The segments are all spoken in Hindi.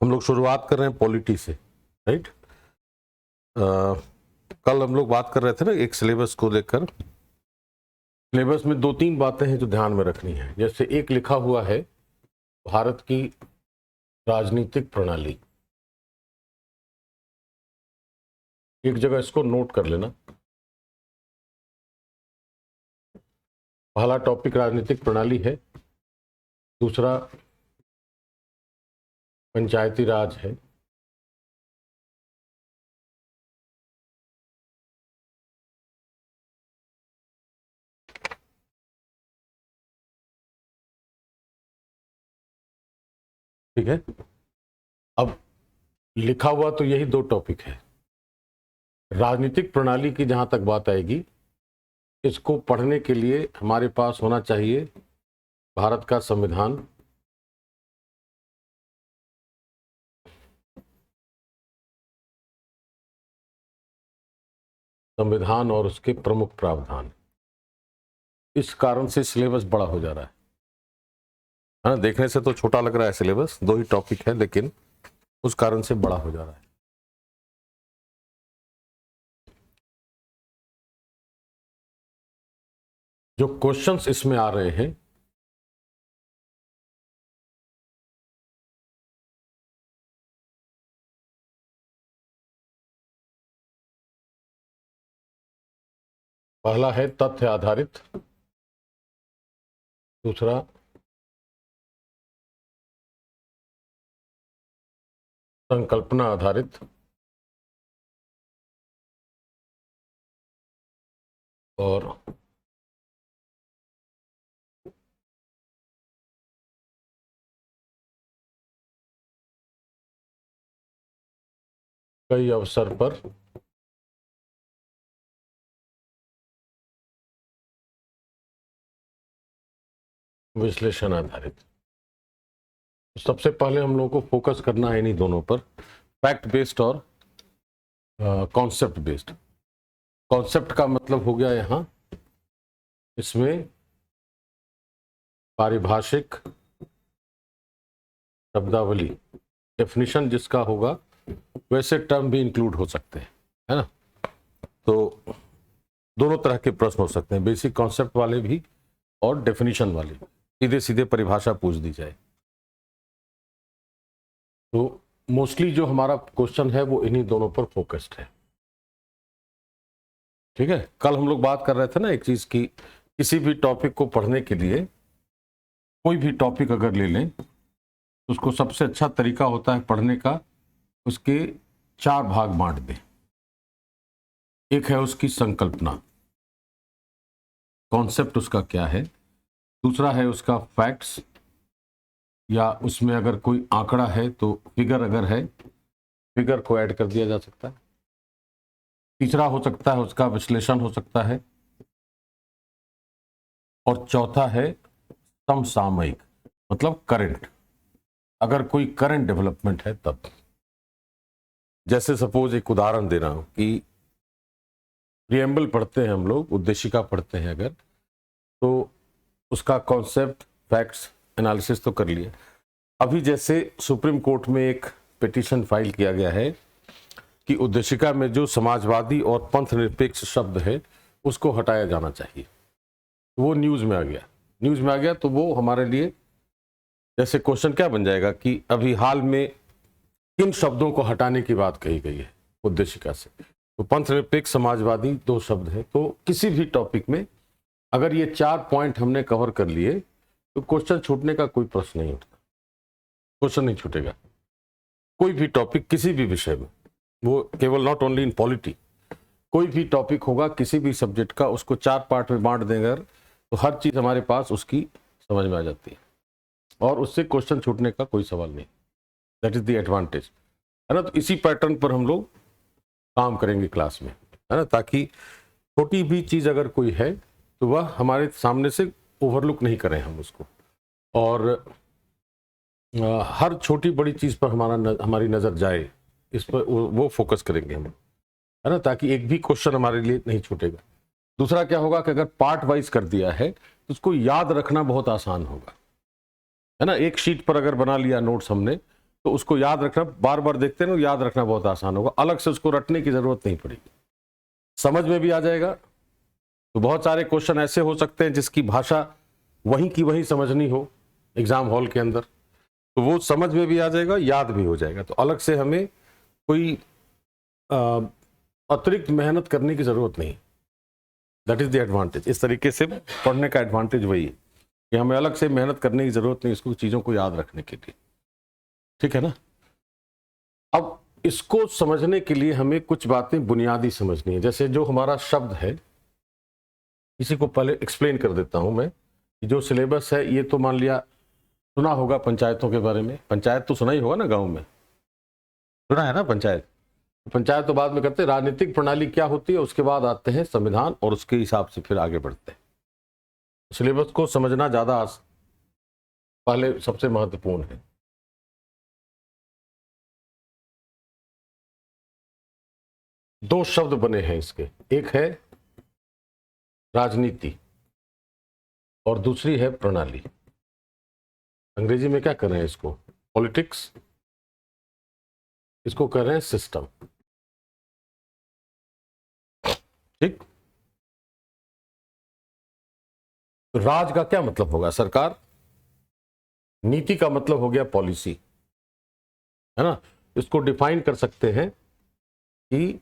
हम लोग शुरुआत कर रहे हैं पॉलिटी से, राइट। कल हम लोग बात कर रहे थे ना एक सिलेबस को लेकर। सिलेबस में दो तीन बातें हैं जो ध्यान में रखनी है। जैसे एक लिखा हुआ है भारत की राजनीतिक प्रणाली, एक जगह इसको नोट कर लेना। पहला टॉपिक राजनीतिक प्रणाली है, दूसरा पंचायती राज है, ठीक है। अब लिखा हुआ तो यही दो टॉपिक है। राजनीतिक प्रणाली की जहां तक बात आएगी, इसको पढ़ने के लिए हमारे पास होना चाहिए भारत का संविधान, संविधान और उसके प्रमुख प्रावधान। इस कारण से सिलेबस बड़ा हो जा रहा है ना। देखने से तो छोटा लग रहा है सिलेबस, दो ही टॉपिक है, लेकिन उस कारण से बड़ा हो जा रहा है। जो क्वेश्चंस इसमें आ रहे हैं, पहला है तथ्य आधारित, दूसरा संकल्पना आधारित, और कई अवसर पर विश्लेषण आधारित। सबसे पहले हम लोगों को फोकस करना है इन्हीं दोनों पर, फैक्ट बेस्ड और कॉन्सेप्ट बेस्ड। कॉन्सेप्ट का मतलब हो गया यहां इसमें पारिभाषिक शब्दावली, डेफिनेशन जिसका होगा, वैसे टर्म भी इंक्लूड हो सकते हैं, है ना। तो दोनों तरह के प्रश्न हो सकते हैं, बेसिक कॉन्सेप्ट वाले भी और डेफिनेशन वाले, सीधे सीधे परिभाषा पूछ दी जाए। तो मोस्टली जो हमारा क्वेश्चन है वो इन्हीं दोनों पर फोकस्ड है, ठीक है। कल हम लोग बात कर रहे थे ना एक चीज की, किसी भी टॉपिक को पढ़ने के लिए कोई भी टॉपिक अगर ले लें, उसको सबसे अच्छा तरीका होता है पढ़ने का, उसके चार भाग बांट दें। एक है उसकी संकल्पना, कॉन्सेप्ट उसका क्या है। दूसरा है उसका फैक्ट्स, या उसमें अगर कोई आंकड़ा है तो फिगर, अगर है फिगर को ऐड कर दिया जा सकता है। तीसरा हो सकता है उसका विश्लेषण हो सकता है, और चौथा है समसामयिक, मतलब करंट, अगर कोई करंट डेवलपमेंट है तब। जैसे सपोज एक उदाहरण दे रहा हूं कि प्रिएम्बल पढ़ते हैं हम लोग, उद्देशिका पढ़ते हैं अगर, तो उसका कॉन्सेप्ट, फैक्ट्स, एनालिसिस तो कर लिए। अभी जैसे सुप्रीम कोर्ट में एक पिटीशन फाइल किया गया है कि उद्देशिका में जो समाजवादी और पंथ निरपेक्ष शब्द है उसको हटाया जाना चाहिए। वो न्यूज़ में आ गया, तो वो हमारे लिए जैसे क्वेश्चन क्या बन जाएगा कि अभी हाल में किन शब्दों को हटाने की बात कही गई है उद्देशिका से। तो पंथ निरपेक्ष, समाजवादी दो शब्द है। तो किसी भी टॉपिक में अगर ये चार पॉइंट हमने कवर कर लिए तो क्वेश्चन छूटने का कोई प्रश्न नहीं उठता, क्वेश्चन नहीं छूटेगा। कोई भी टॉपिक किसी भी विषय में, वो केवल नॉट ओनली इन पॉलिटी, कोई भी टॉपिक होगा किसी भी सब्जेक्ट का, उसको चार पार्ट में बांट देंगे तो हर चीज हमारे पास उसकी समझ में आ जाती है, और उससे क्वेश्चन छूटने का कोई सवाल नहीं। दैट इज द एडवांटेज, है ना। तो इसी पैटर्न पर हम लोग काम करेंगे क्लास में, है ना, ताकि छोटी भी चीज अगर कोई है तो वह हमारे सामने से ओवरलुक नहीं करें हम उसको, और हर छोटी बड़ी चीज पर हमारी नजर जाए, इस पर वो फोकस करेंगे हम, है ना, ताकि एक भी क्वेश्चन हमारे लिए नहीं छूटेगा। दूसरा क्या होगा कि अगर पार्ट वाइज कर दिया है तो उसको याद रखना बहुत आसान होगा, है ना। एक शीट पर अगर बना लिया नोट्स हमने, तो उसको याद रखना, बार बार देखते हैं ना, याद रखना बहुत आसान होगा, अलग से उसको रटने की जरूरत नहीं पड़ेगी, समझ में भी आ जाएगा। तो बहुत सारे क्वेश्चन ऐसे हो सकते हैं जिसकी भाषा वहीं की वहीं समझनी हो एग्जाम हॉल के अंदर, तो वो समझ में भी आ जाएगा, याद भी हो जाएगा। तो अलग से हमें कोई अतिरिक्त मेहनत करने की जरूरत नहीं। That is the advantage. इस तरीके से पढ़ने का एडवांटेज वही है कि हमें अलग से मेहनत करने की जरूरत नहीं इसको चीजों को याद रखने के लिए, ठीक है ना। अब इसको समझने के लिए हमें कुछ बातें बुनियादी समझनी है। जैसे जो हमारा शब्द है, इसी को पहले एक्सप्लेन कर देता हूं मैं। जो सिलेबस है ये तो मान लिया सुना होगा पंचायतों के बारे में, पंचायत तो सुना ही होगा ना, गांव में सुना है ना पंचायत। पंचायत तो बाद में करते हैं। राजनीतिक प्रणाली क्या होती है, उसके बाद आते हैं संविधान, और उसके हिसाब से फिर आगे बढ़ते हैं। सिलेबस को समझना ज्यादा पहले सबसे महत्वपूर्ण है। दो शब्द बने हैं इसके, एक है राजनीति और दूसरी है प्रणाली। अंग्रेजी में क्या कर रहे हैं इसको, पॉलिटिक्स, इसको कर रहे हैं सिस्टम, ठीक। राज का क्या मतलब होगा, सरकार। नीति का मतलब हो गया पॉलिसी, है ना। इसको डिफाइन कर सकते हैं कि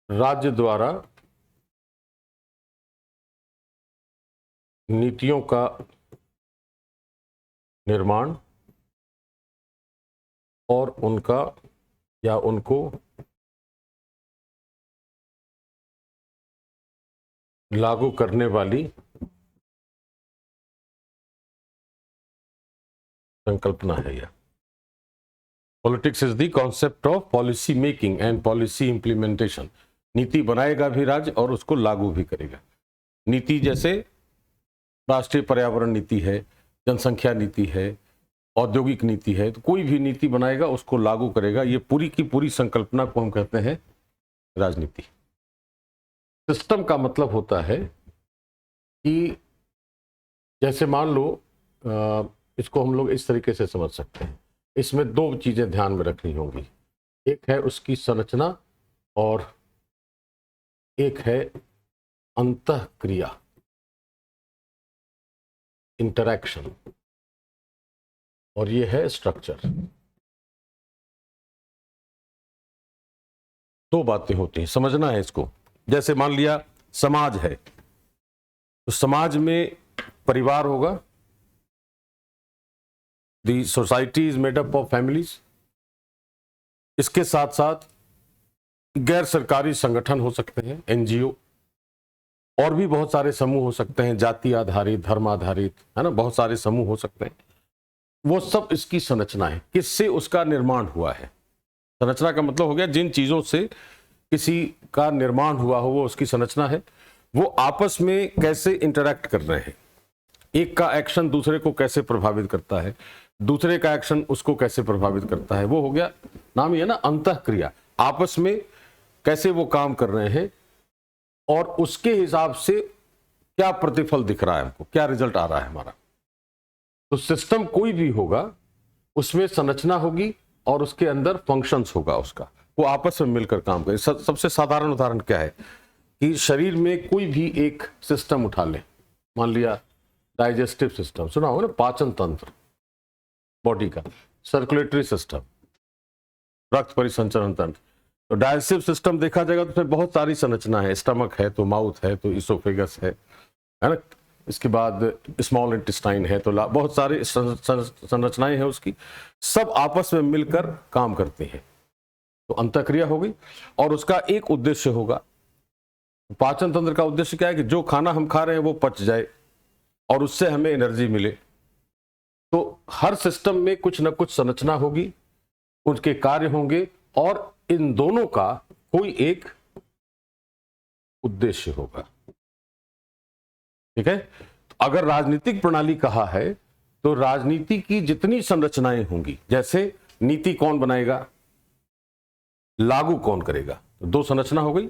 राज्य द्वारा नीतियों का निर्माण और उनका या उनको लागू करने वाली संकल्पना है यह। Politics is the concept of policy making and policy implementation. नीति बनाएगा भी राज्य और उसको लागू भी करेगा। नीति जैसे राष्ट्रीय पर्यावरण नीति है, जनसंख्या नीति है, औद्योगिक नीति है, तो कोई भी नीति बनाएगा उसको लागू करेगा। ये पूरी की पूरी संकल्पना को हम कहते हैं राजनीति। सिस्टम का मतलब होता है कि जैसे मान लो इसको हम लोग इस तरीके से समझ सकते हैं, इसमें दो चीजें ध्यान में रखनी होंगी, एक है उसकी संरचना और एक है अंतःक्रिया, इंटरैक्शन, और ये है स्ट्रक्चर। दो बातें होती हैं, समझना है इसको। जैसे मान लिया समाज है, तो समाज में परिवार होगा, the society is made up of families. इसके साथ साथ गैर सरकारी संगठन हो सकते हैं, एनजीओ, और भी बहुत सारे समूह हो सकते हैं, जाति आधारित, धर्म आधारित, है ना, बहुत सारे समूह हो सकते हैं। वो सब इसकी संरचना है, किससे उसका निर्माण हुआ है। संरचना का मतलब हो गया जिन चीजों से किसी का निर्माण हुआ हो, वो उसकी संरचना है। वो आपस में कैसे इंटरैक्ट कर रहे हैं, एक का एक्शन दूसरे को कैसे प्रभावित करता है, दूसरे का एक्शन उसको कैसे प्रभावित करता है, वो हो गया, नाम ही है ना अंतःक्रिया। आपस में कैसे वो काम कर रहे हैं और उसके हिसाब से क्या प्रतिफल दिख रहा है हमको, क्या रिजल्ट आ रहा है हमारा। तो सिस्टम कोई भी होगा उसमें संरचना होगी और उसके अंदर फंक्शंस होगा उसका, वो आपस में मिलकर काम करे। सबसे साधारण उदाहरण क्या है कि शरीर में कोई भी एक सिस्टम उठा ले, मान लिया डाइजेस्टिव सिस्टम, सुना हो ना, पाचन तंत्र बॉडी का, सर्कुलेटरी सिस्टम, रक्त परिसंचरण तंत्र। तो डाइजेस्टिव सिस्टम देखा जाएगा तो उसमें बहुत सारी संरचना है, स्टमक है तो माउथ है तो इसोफेगस है ना, इसके बाद स्मॉल इंटेस्टाइन है, तो बहुत सारी संरचनाएं हैं उसकी, सब आपस में मिलकर काम करती हैं। तो अंतःक्रिया हो गई और उसका एक उद्देश्य होगा। पाचन तंत्र का उद्देश्य क्या है कि जो खाना हम खा रहे हैं वो पच जाए और उससे हमें एनर्जी मिले। तो हर सिस्टम में कुछ ना कुछ संरचना होगी, उनके कार्य होंगे और इन दोनों का कोई एक उद्देश्य होगा, ठीक है। तो अगर राजनीतिक प्रणाली कहा है तो राजनीति की जितनी संरचनाएं होंगी, जैसे नीति कौन बनाएगा, लागू कौन करेगा, तो दो संरचना हो गई,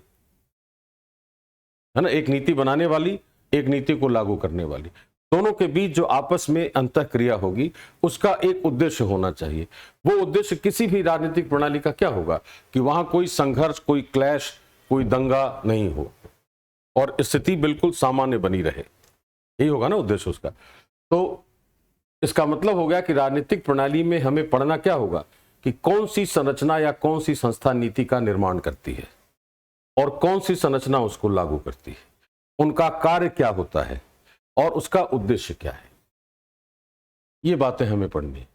है ना, एक नीति बनाने वाली, एक नीति को लागू करने वाली। दोनों के बीच जो आपस में अंतःक्रिया होगी उसका एक उद्देश्य होना चाहिए। वो उद्देश्य किसी भी राजनीतिक प्रणाली का क्या होगा कि वहां कोई संघर्ष, कोई क्लैश, कोई दंगा नहीं हो और स्थिति बिल्कुल सामान्य बनी रहे, यही होगा ना उद्देश्य उसका। तो इसका मतलब हो गया कि राजनीतिक प्रणाली में हमें पढ़ना क्या होगा कि कौन सी संरचना या कौन सी संस्था नीति का निर्माण करती है और कौन सी संरचना उसको लागू करती है, उनका कार्य क्या होता है और उसका उद्देश्य क्या है, ये बातें हमें पढ़नी है।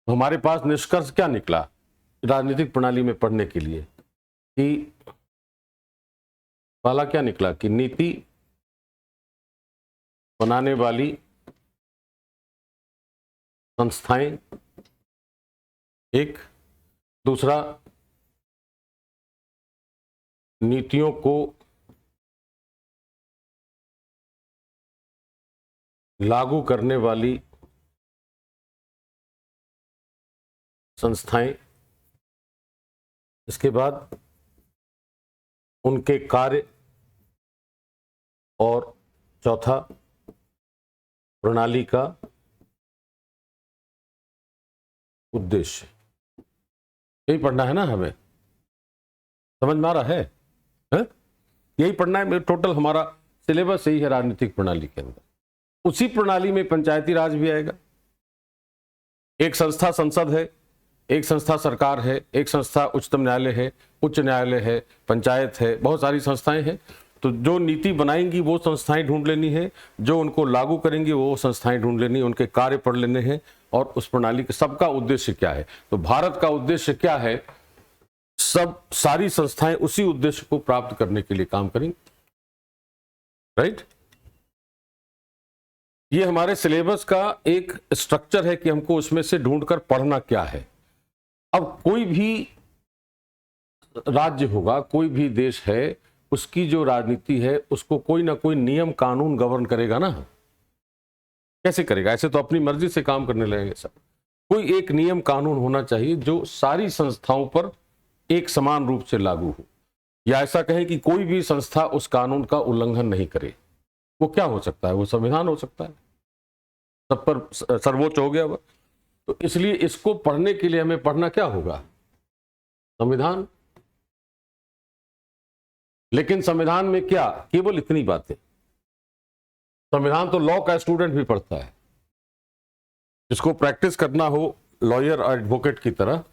हमारे पास निष्कर्ष क्या निकला राजनीतिक प्रणाली में पढ़ने के लिए कि पहला क्या निकला कि नीति बनाने वाली संस्थाएं एक, दूसरा नीतियों को लागू करने वाली संस्थाएं, इसके बाद उनके कार्य और चौथा प्रणाली का उद्देश्य। यही पढ़ना है ना हमें, समझ में आ रहा है? यही पढ़ना है, टोटल हमारा सिलेबस यही है राजनीतिक प्रणाली के अंदर। उसी प्रणाली में पंचायती राज भी आएगा। एक संस्था संसद है, एक संस्था सरकार है, एक संस्था उच्चतम न्यायालय है, उच्च न्यायालय है, पंचायत है, बहुत सारी संस्थाएं हैं। तो जो नीति बनाएंगी वो संस्थाएं ढूंढ लेनी है, जो उनको लागू करेंगी वो संस्थाएं ढूंढ लेनी, उनके कार्य पढ़ लेने हैं और उस प्रणाली के सबका उद्देश्य क्या है। तो भारत का उद्देश्य क्या है, सब सारी संस्थाएं उसी उद्देश्य को प्राप्त करने के लिए काम करेंगी, राइट। ये हमारे सिलेबस का एक स्ट्रक्चर है कि हमको उसमें से ढूंढकर पढ़ना क्या है। अब कोई भी राज्य होगा, कोई भी देश है, उसकी जो राजनीति है उसको कोई ना कोई नियम कानून गवर्न करेगा ना। कैसे करेगा? ऐसे तो अपनी मर्जी से काम करने लगेंगे सब। कोई एक नियम कानून होना चाहिए जो सारी संस्थाओं पर एक समान रूप से लागू हो, या ऐसा कहें कि कोई भी संस्था उस कानून का उल्लंघन नहीं करे। वो क्या हो सकता है? वो संविधान हो सकता है, सब पर सर्वोच्च हो गया वह। तो इसलिए इसको पढ़ने के लिए हमें पढ़ना क्या होगा? संविधान। लेकिन संविधान में क्या? केवल इतनी बातें। संविधान तो लॉ का स्टूडेंट भी पढ़ता है, जिसको प्रैक्टिस करना हो लॉयर और एडवोकेट की तरह,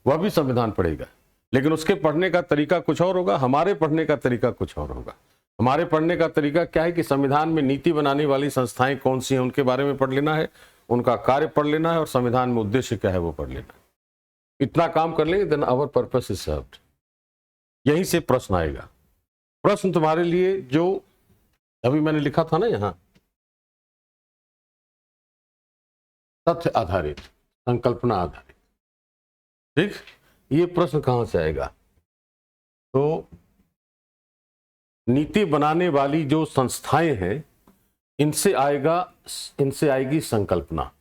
वह भी संविधान पढ़ेगा। लेकिन उसके पढ़ने का तरीका कुछ और होगा, हमारे पढ़ने का तरीका कुछ और होगा। हमारे पढ़ने का तरीका क्या है कि संविधान में नीति बनाने वाली संस्थाएं कौन सी हैं उनके बारे में पढ़ लेना है, उनका कार्य पढ़ लेना है और संविधान में उद्देश्य क्या है वो पढ़ लेना है। इतना काम कर लेंगे, then our purpose is served. यहीं से प्रश्न आएगा। प्रश्न तुम्हारे लिए जो अभी मैंने लिखा था ना यहां, तथ्य आधारित, संकल्पना आधारित, ठीक, ये प्रश्न कहां से आएगा? तो नीति बनाने वाली जो संस्थाएं हैं इनसे आएगी संकल्पना,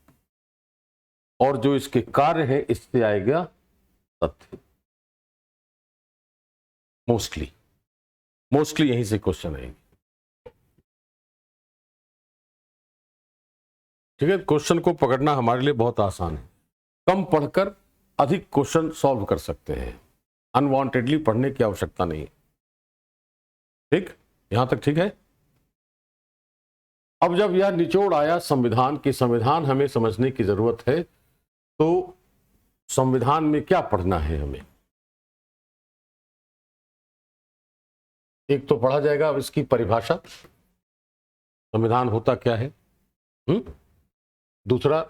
और जो इसके कार्य हैं इससे आएगा तथ्य। मोस्टली यहीं से क्वेश्चन आएंगे, ठीक है। क्वेश्चन को पकड़ना हमारे लिए बहुत आसान है। कम पढ़कर अधिक क्वेश्चन सॉल्व कर सकते हैं, अनवांटेडली पढ़ने की आवश्यकता नहीं है, ठीक। यहां तक ठीक है। अब जब यह निचोड़ आया संविधान की, संविधान हमें समझने की जरूरत है, तो संविधान में क्या पढ़ना है हमें? एक तो पढ़ा जाएगा अब इसकी परिभाषा, संविधान होता क्या है। दूसरा,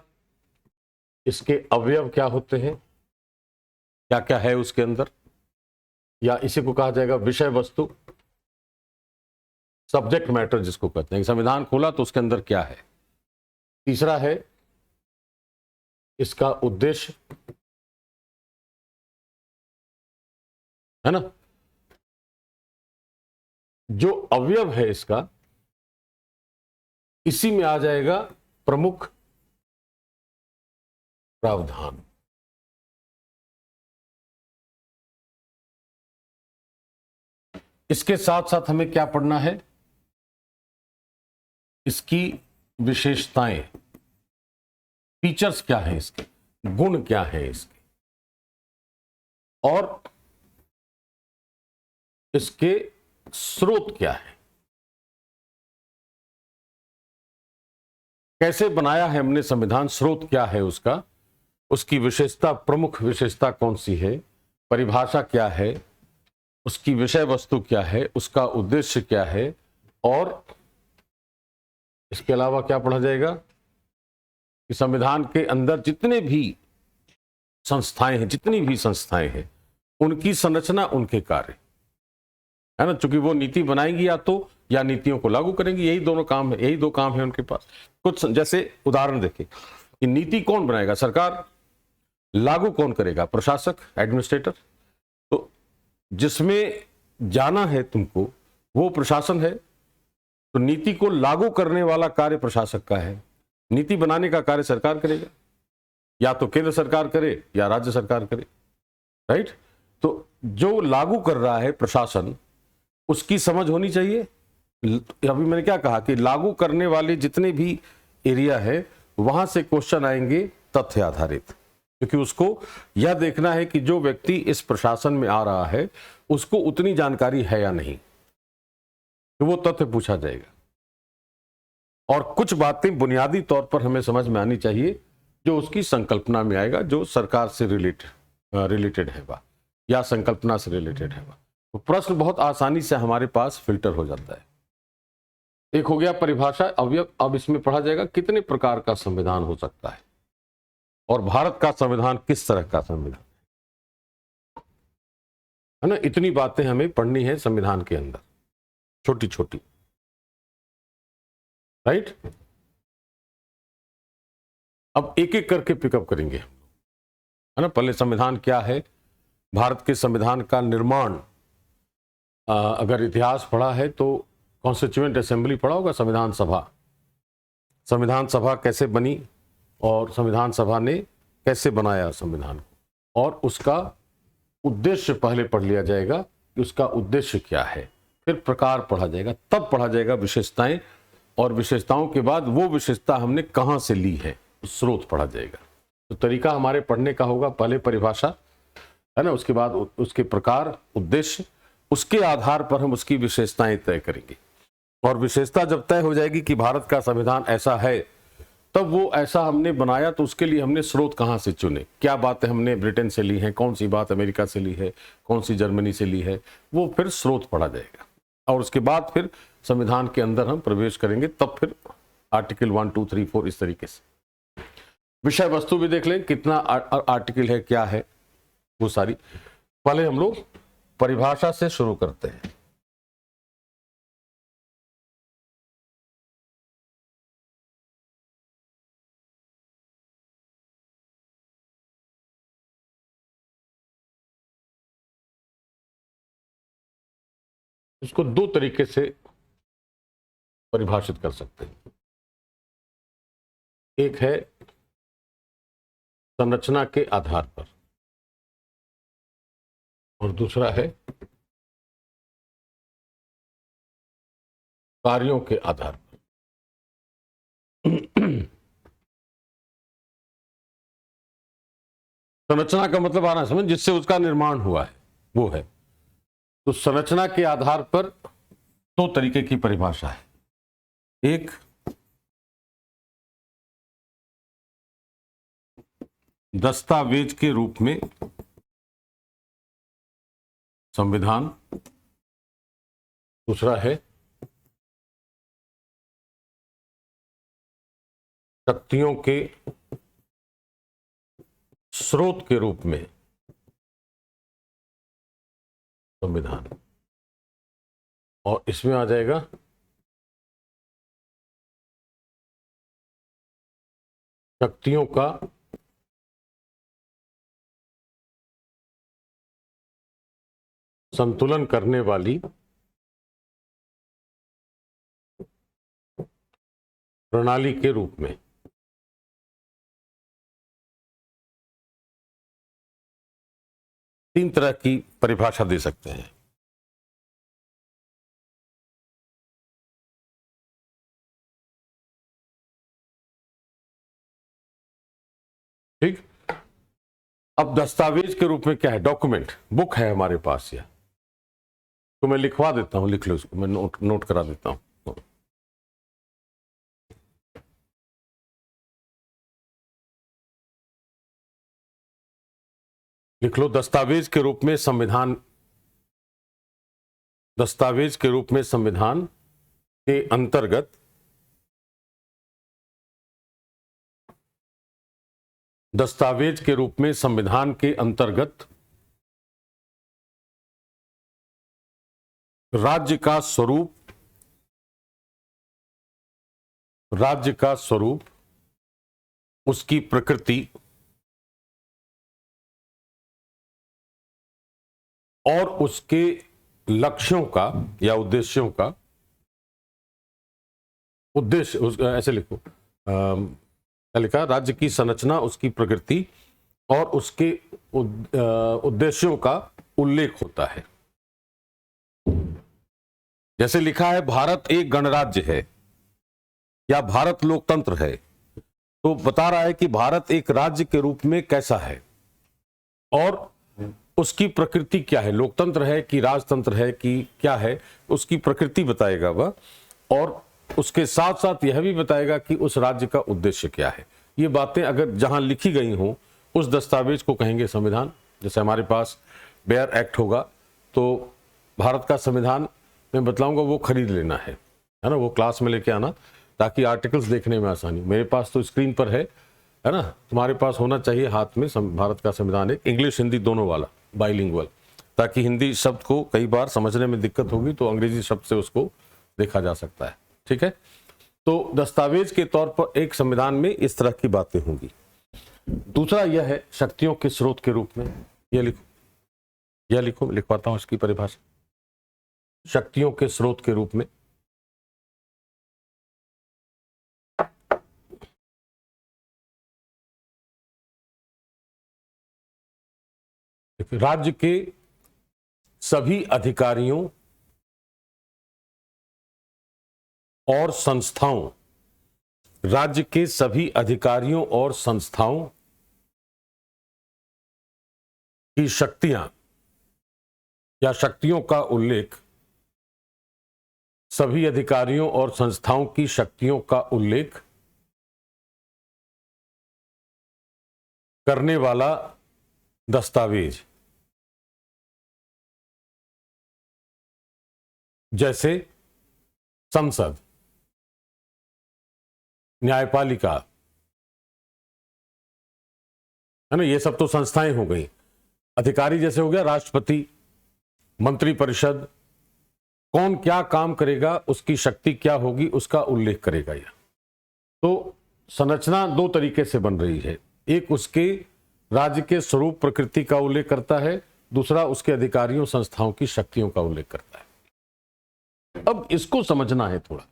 इसके अवयव क्या होते हैं, क्या क्या है उसके अंदर, या इसी को कहा जाएगा विषय वस्तु, सब्जेक्ट मैटर जिसको कहते हैं। संविधान खोला तो उसके अंदर क्या है। तीसरा है इसका उद्देश्य, है ना। जो अवयव है इसका, इसी में आ जाएगा प्रमुख प्रावधान। इसके साथ साथ हमें क्या पढ़ना है? इसकी विशेषताएं, फीचर्स क्या है इसके, गुण क्या है इसके, और इसके स्रोत क्या है, कैसे बनाया है हमने संविधान, स्रोत क्या है उसका, उसकी विशेषता, प्रमुख विशेषता कौन सी है, परिभाषा क्या है, उसकी विषय वस्तु क्या है, उसका उद्देश्य क्या है, और इसके अलावा क्या पढ़ा जाएगा कि संविधान के अंदर जितने भी संस्थाएं हैं, जितनी भी संस्थाएं हैं, उनकी संरचना, उनके कार्य, है ना, चूंकि वो नीति बनाएंगी या नीतियों को लागू करेंगी, यही दोनों काम है, यही दो काम है उनके पास। कुछ जैसे उदाहरण देखें कि नीति कौन बनाएगा, सरकार, लागू कौन करेगा, प्रशासक, एडमिनिस्ट्रेटर। तो जिसमें जाना है तुमको वो प्रशासन है, तो नीति को लागू करने वाला कार्य प्रशासक का है, नीति बनाने का कार्य सरकार करेगा, या तो केंद्र सरकार करे या राज्य सरकार करे, राइट। तो जो लागू कर रहा है प्रशासन, उसकी समझ होनी चाहिए। अभी मैंने क्या कहा कि लागू करने वाले जितने भी एरिया है वहां से क्वेश्चन आएंगे तथ्य आधारित, क्योंकि उसको यह देखना है कि जो व्यक्ति इस प्रशासन में आ रहा है उसको उतनी जानकारी है या नहीं, तो वो तथ्य पूछा जाएगा। और कुछ बातें बुनियादी तौर पर हमें समझ में आनी चाहिए जो उसकी संकल्पना में आएगा, जो सरकार से रिलेटेड है वह, या संकल्पना से रिलेटेड है वह। तो प्रश्न बहुत आसानी से हमारे पास फिल्टर हो जाता है। एक हो गया परिभाषा। अब इसमें पढ़ा जाएगा कितने प्रकार का संविधान हो सकता है, और भारत का संविधान किस तरह का संविधान है ना। इतनी बातें हमें पढ़नी है संविधान के अंदर, छोटी छोटी, राइट। अब एक एक करके पिकअप करेंगे, है ना। पहले संविधान क्या है, भारत के संविधान का निर्माण, अगर इतिहास पढ़ा है तो कॉन्स्टिट्यूएंट असेंबली पढ़ा होगा, संविधान सभा कैसे बनी, और संविधान सभा ने कैसे बनाया संविधान को, और उसका उद्देश्य पहले पढ़ लिया जाएगा कि उसका उद्देश्य क्या है, फिर प्रकार पढ़ा जाएगा, तब पढ़ा जाएगा विशेषताएं, और विशेषताओं के बाद वो विशेषता हमने कहां से ली है, स्रोत पढ़ा जाएगा। तो तरीका हमारे पढ़ने का होगा, पहले परिभाषा, है ना, उसके बाद उसके प्रकार, उद्देश्य, उसके आधार पर हम उसकी विशेषताएं तय करेंगे। और विशेषता जब तय हो जाएगी कि भारत का संविधान ऐसा है, तब वो ऐसा हमने बनाया तो उसके लिए हमने स्रोत कहां से चुने, क्या बातें हमने ब्रिटेन से ली हैं, कौन सी बात अमेरिका से ली है, कौन सी जर्मनी से ली है, वो फिर स्रोत पढ़ा जाएगा। और उसके बाद फिर संविधान के अंदर हम प्रवेश करेंगे, तब फिर आर्टिकल 1, 2, 3, 4 इस तरीके से। विषय वस्तु भी देख लें, कितना आर्टिकल है, क्या है, वो सारी। पहले हम लोग परिभाषा से शुरू करते हैं। इसको दो तरीके से परिभाषित कर सकते हैं। एक है संरचना के आधार पर, और दूसरा है कार्यों के आधार पर। संरचना का मतलब आना समझ, जिससे उसका निर्माण हुआ है वो है। तो संरचना के आधार पर दो तरीके की परिभाषा है। एक दस्तावेज के रूप में संविधान, दूसरा है शक्तियों के स्रोत के रूप में संविधान। और इसमें आ जाएगा शक्तियों का संतुलन करने वाली प्रणाली के रूप में। तीन तरह की परिभाषा दे सकते हैं। अब दस्तावेज के रूप में क्या है? डॉक्यूमेंट, बुक है हमारे पास यह, तो मैं लिखवा देता हूं, लिख लो इसको, मैं नोट करा देता हूं। लिख लो, दस्तावेज के रूप में संविधान, दस्तावेज के रूप में संविधान के अंतर्गत दस्तावेज के रूप में संविधान के अंतर्गत राज्य का स्वरूप, राज्य का स्वरूप, उसकी प्रकृति और उसके लक्ष्यों का या उद्देश्यों का, उद्देश्य ऐसे लिखो, क्या लिखा? राज्य की संरचना, उसकी प्रकृति और उसके उद्देश्यों का उल्लेख होता है। जैसे लिखा है भारत एक गणराज्य है या भारत लोकतंत्र है, तो बता रहा है कि भारत एक राज्य के रूप में कैसा है और उसकी प्रकृति क्या है, लोकतंत्र है कि राजतंत्र है कि क्या है, उसकी प्रकृति बताएगा वह, और उसके साथ साथ यह भी बताएगा कि उस राज्य का उद्देश्य क्या है। ये बातें अगर जहां लिखी गई हों उस दस्तावेज को कहेंगे संविधान। जैसे हमारे पास बेयर एक्ट होगा तो भारत का संविधान मैं बतलाऊंगा, वो खरीद लेना है ना, वो क्लास में लेके आना ताकि आर्टिकल्स देखने में आसानी। मेरे पास तो स्क्रीन पर है ना, तुम्हारे पास होना चाहिए हाथ में भारत का संविधान, एक इंग्लिश हिंदी दोनों वाला, बाइलिंगुअल, ताकि हिंदी शब्द को कई बार समझने में दिक्कत होगी तो अंग्रेजी शब्द से उसको देखा जा सकता है। ठीक है, तो दस्तावेज के तौर पर एक संविधान में इस तरह की बातें होंगी। दूसरा यह है शक्तियों के स्रोत के रूप में, यह लिखो, यह लिखो, लिखवाता हूं इसकी परिभाषा, शक्तियों के स्रोत के रूप में राज्य के सभी अधिकारियों और संस्थाओं, राज्य के सभी अधिकारियों और संस्थाओं की शक्तियां या शक्तियों का उल्लेख, सभी अधिकारियों और संस्थाओं की शक्तियों का उल्लेख करने वाला दस्तावेज, जैसे संसद, न्यायपालिका, है ना, ये सब तो संस्थाएं हो गई। अधिकारी जैसे हो गया राष्ट्रपति, मंत्रिपरिषद, कौन क्या काम करेगा, उसकी शक्ति क्या होगी, उसका उल्लेख करेगा यह। तो संरचना दो तरीके से बन रही है, एक उसके राज्य के स्वरूप प्रकृति का उल्लेख करता है, दूसरा उसके अधिकारियों संस्थाओं की शक्तियों का उल्लेख करता है। अब इसको समझना है थोड़ा,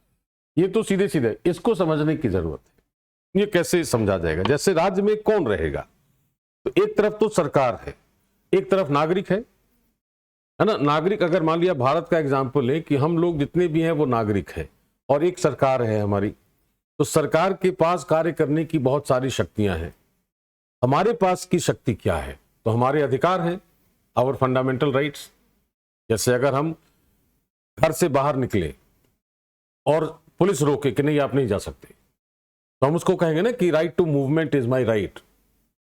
ये तो सीधे सीधे, इसको समझने की जरूरत है। ये कैसे समझा जाएगा? जैसे राज्य में कौन रहेगा, तो एक तरफ तो सरकार है, एक तरफ नागरिक है ना। नागरिक, अगर मान लिया भारत का एग्जाम्पल ले कि हम लोग जितने भी हैं वो नागरिक है और एक सरकार है हमारी, तो सरकार के पास कार्य करने की बहुत सारी शक्तियां हैं। हमारे पास की शक्ति क्या है? तो हमारे अधिकार हैं, आवर फंडामेंटल राइट्स। जैसे अगर हम घर से बाहर निकले और पुलिस रोके कि नहीं आप नहीं जा सकते, तो हम उसको कहेंगे ना कि right to movement is my right.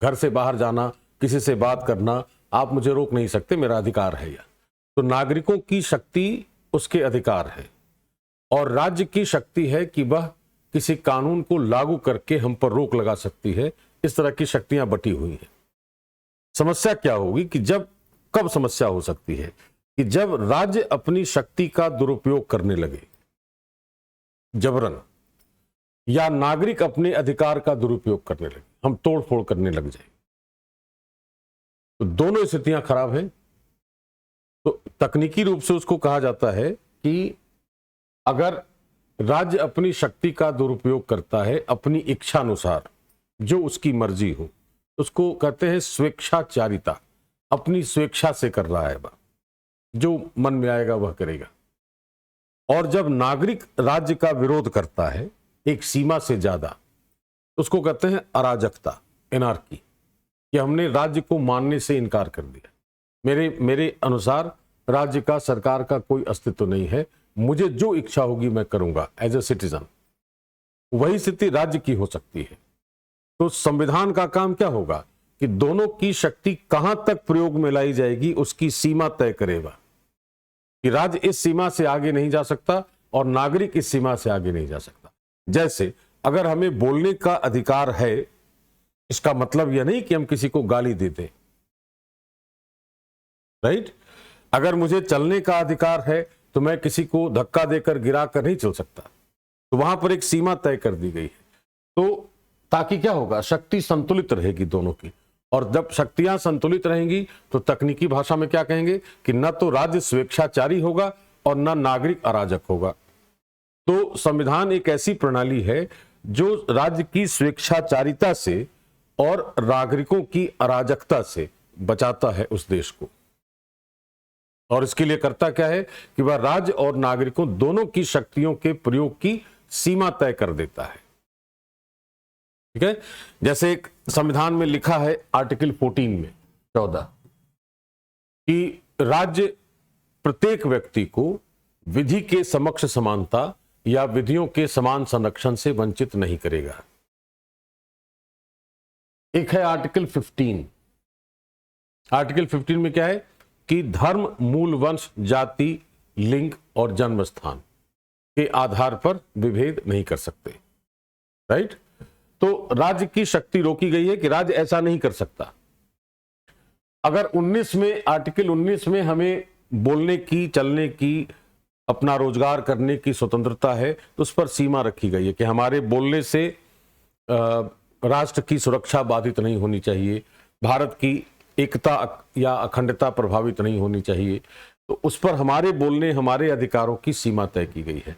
घर से बाहर जाना, किसी से बात करना, आप मुझे रोक नहीं सकते, मेरा अधिकार है यह। तो नागरिकों की शक्ति उसके अधिकार है और राज्य की शक्ति है कि वह किसी कानून को लागू करके हम पर रोक लगा सकती है। इस तरह की शक्तियां बटी हुई हैं। समस्या क्या होगी कि जब, कब समस्या हो सकती है कि जब राज्य अपनी शक्ति का दुरुपयोग करने लगे जबरन, या नागरिक अपने अधिकार का दुरुपयोग करने लगे, हम तोड़ फोड़ करने लग जाए, तो दोनों स्थितियां खराब हैं। तो तकनीकी रूप से उसको कहा जाता है कि अगर राज्य अपनी शक्ति का दुरुपयोग करता है अपनी इच्छा अनुसार, जो उसकी मर्जी हो, उसको कहते हैं स्वेच्छाचारिता। अपनी स्वेच्छा से कर रहा है वह, जो मन में आएगा वह करेगा। और जब नागरिक राज्य का विरोध करता है एक सीमा से ज्यादा, उसको कहते हैं अराजकता, एनार्की। कि हमने राज्य को मानने से इनकार कर दिया। मेरे अनुसार राज्य का, सरकार का कोई अस्तित्व नहीं है। मुझे जो इच्छा होगी मैं करूंगा एज ए सिटीजन। वही स्थिति राज्य की हो सकती है। तो संविधान का काम क्या होगा कि दोनों की शक्ति कहां तक प्रयोग में लाई जाएगी उसकी सीमा तय करेगा कि राज्य इस सीमा से आगे नहीं जा सकता और नागरिक इस सीमा से आगे नहीं जा सकता। जैसे अगर हमें बोलने का अधिकार है, इसका मतलब यह नहीं कि हम किसी को गाली देते, राइट। अगर मुझे चलने का अधिकार है तो मैं किसी को धक्का देकर गिरा कर नहीं चल सकता। तो वहां पर एक सीमा तय कर दी गई है। तो ताकि क्या होगा, शक्ति संतुलित रहेगी दोनों की। और जब शक्तियां संतुलित रहेंगी तो तकनीकी भाषा में क्या कहेंगे कि न तो राज्य स्वेच्छाचारी होगा और न नागरिक अराजक होगा। तो संविधान एक ऐसी प्रणाली है जो राज्य की स्वेच्छाचारिता से और नागरिकों की अराजकता से बचाता है उस देश को। और इसके लिए करता क्या है कि वह राज्य और नागरिकों दोनों की शक्तियों के प्रयोग की सीमा तय कर देता है। ठीक है, जैसे एक संविधान में लिखा है आर्टिकल 14 में 14 कि राज्य प्रत्येक व्यक्ति को विधि के समक्ष समानता या विधियों के समान संरक्षण से वंचित नहीं करेगा। एक है आर्टिकल 15। आर्टिकल 15 में क्या है कि धर्म, मूल वंश, जाति, लिंग और जन्म स्थान के आधार पर विभेद नहीं कर सकते, राइट। तो राज्य की शक्ति रोकी गई है कि राज्य ऐसा नहीं कर सकता। अगर 19 में, आर्टिकल 19 में हमें बोलने की, चलने की, अपना रोजगार करने की स्वतंत्रता है, तो उस पर सीमा रखी गई है कि हमारे बोलने से राष्ट्र की सुरक्षा बाधित नहीं होनी चाहिए, भारत की एकता या अखंडता प्रभावित नहीं होनी चाहिए। तो उस पर हमारे बोलने, हमारे अधिकारों की सीमा तय की गई है।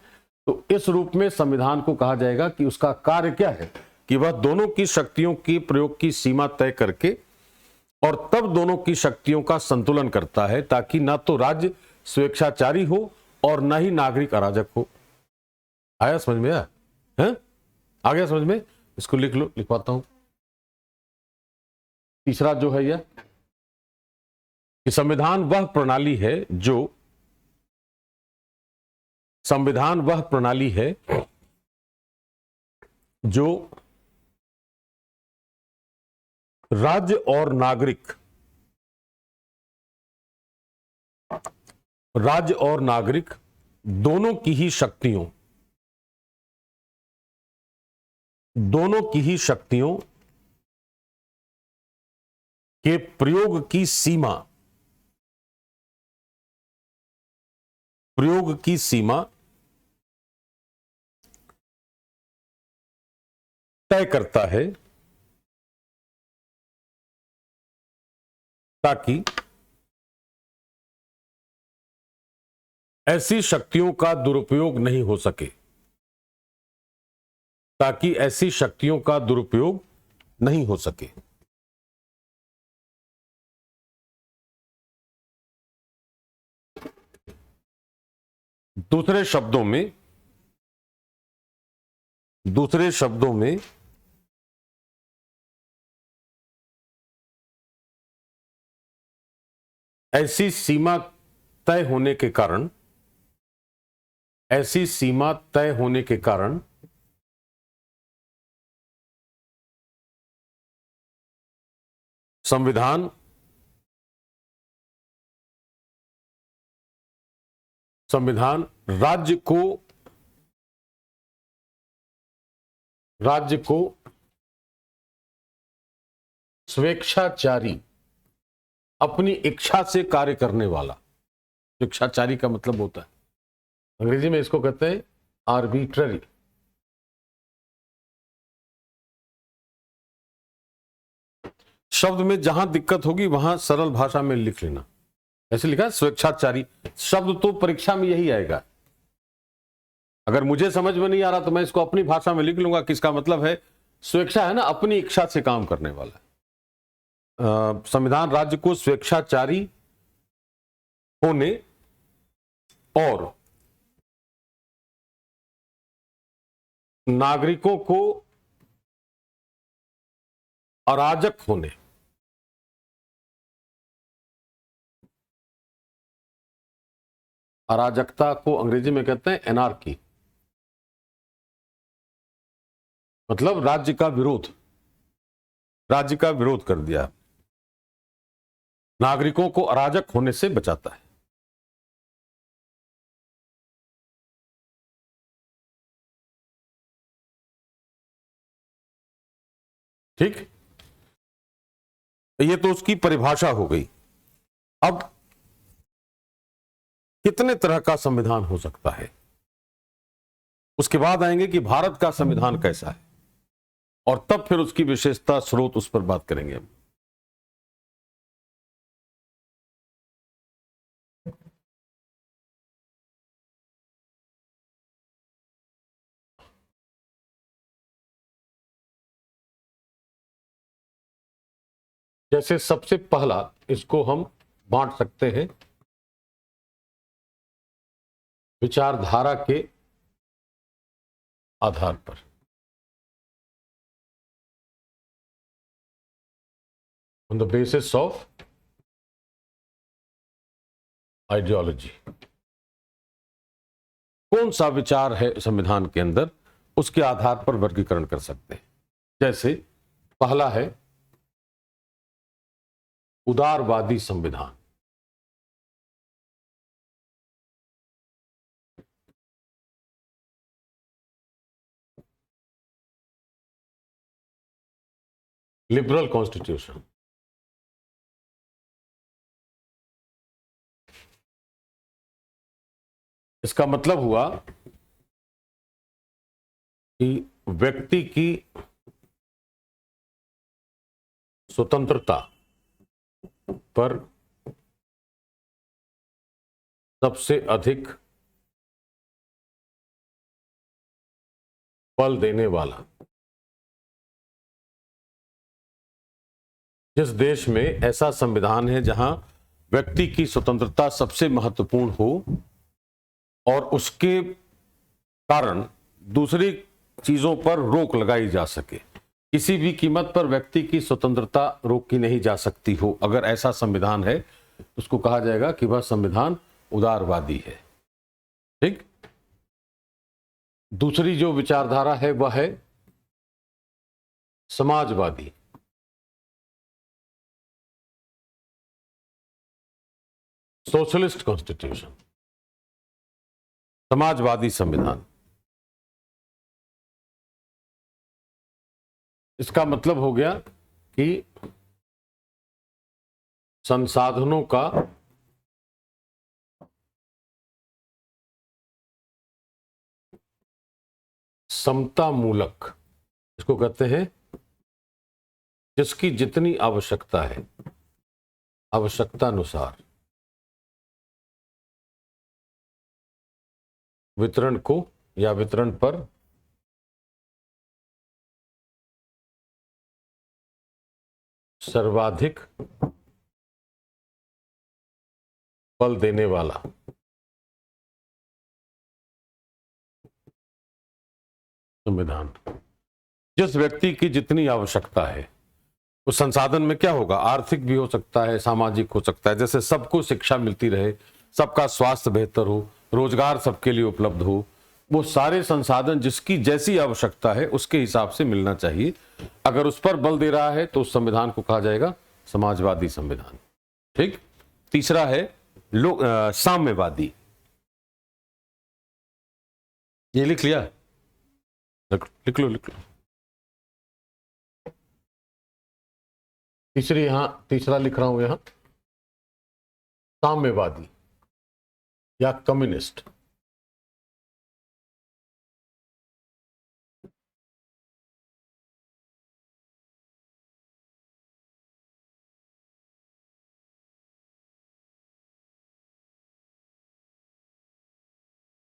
तो इस रूप में संविधान को कहा जाएगा कि उसका कार्य क्या है कि वह दोनों की शक्तियों के प्रयोग की सीमा तय करके और तब दोनों की शक्तियों का संतुलन करता है, ताकि ना तो राज्य स्वेच्छाचारी हो और ना ही नागरिक अराजक हो। आया समझ में? आया? आ गया समझ में? इसको लिख लो, लिखवाता हूं। तीसरा जो है यह कि संविधान वह प्रणाली है जो राज्य और नागरिक दोनों की ही शक्तियों के प्रयोग की सीमा तय करता है, ताकि ऐसी शक्तियों का दुरुपयोग नहीं हो सके। दूसरे शब्दों में ऐसी सीमा तय होने के कारण संविधान राज्य को स्वेच्छाचारी, अपनी इच्छा से कार्य करने वाला, स्वेच्छाचारी का मतलब होता है, अंग्रेजी में इसको कहते हैं आर्बिट्ररी। शब्द में जहां दिक्कत होगी वहां सरल भाषा में लिख लेना। ऐसे लिखा है स्वेच्छाचारी, शब्द तो परीक्षा में यही आएगा। अगर मुझे समझ में नहीं आ रहा तो मैं इसको अपनी भाषा में लिख लूंगा कि इसका मतलब है स्वेच्छा है ना, अपनी इच्छा से काम करने वाला। संविधान राज्य को स्वेच्छाचारी होने और नागरिकों को अराजक होने अराजकता को अंग्रेजी में कहते हैं एनार्की, मतलब राज्य का विरोध, राज्य का विरोध कर दिया, नागरिकों को अराजक होने से बचाता है। ठीक, ये तो उसकी परिभाषा हो गई। अब कितने तरह का संविधान हो सकता है, उसके बाद आएंगे कि भारत का संविधान कैसा है, और तब फिर उसकी विशेषता, स्रोत, उस पर बात करेंगे हम। जैसे सबसे पहला इसको हम बांट सकते हैं विचारधारा के आधार पर। On the basis of ideology, कौन सा विचार है संविधान के अंदर, उसके आधार पर वर्गीकरण कर सकते हैं। जैसे पहला है उदारवादी संविधान। Liberal constitution. इसका मतलब हुआ कि व्यक्ति की स्वतंत्रता पर सबसे अधिक बल देने वाला, जिस देश में ऐसा संविधान है जहां व्यक्ति की स्वतंत्रता सबसे महत्वपूर्ण हो और उसके कारण दूसरी चीजों पर रोक लगाई जा सके, किसी भी कीमत पर व्यक्ति की स्वतंत्रता रोकी नहीं जा सकती हो, अगर ऐसा संविधान है उसको कहा जाएगा कि वह संविधान उदारवादी है। ठीक, दूसरी जो विचारधारा है वह है समाजवादी। सोशलिस्ट कॉन्स्टिट्यूशन, समाजवादी संविधान। इसका मतलब हो गया कि संसाधनों का समता मूलक, इसको कहते हैं जिसकी जितनी आवश्यकता है, आवश्यकता अनुसार वितरण को या वितरण पर सर्वाधिक बल देने वाला संविधान। जिस व्यक्ति की जितनी आवश्यकता है, उस संसाधन में क्या होगा, आर्थिक भी हो सकता है, सामाजिक हो सकता है, जैसे सबको शिक्षा मिलती रहे, सबका स्वास्थ्य बेहतर हो, रोजगार सबके लिए उपलब्ध हो, वो सारे संसाधन जिसकी जैसी आवश्यकता है उसके हिसाब से मिलना चाहिए। अगर उस पर बल दे रहा है तो उस संविधान को कहा जाएगा समाजवादी संविधान। ठीक, तीसरा है साम्यवादी। ये लिख लिया, लिख लो। तीसरा लिख रहा हूं यहां, साम्यवादी या कम्युनिस्ट।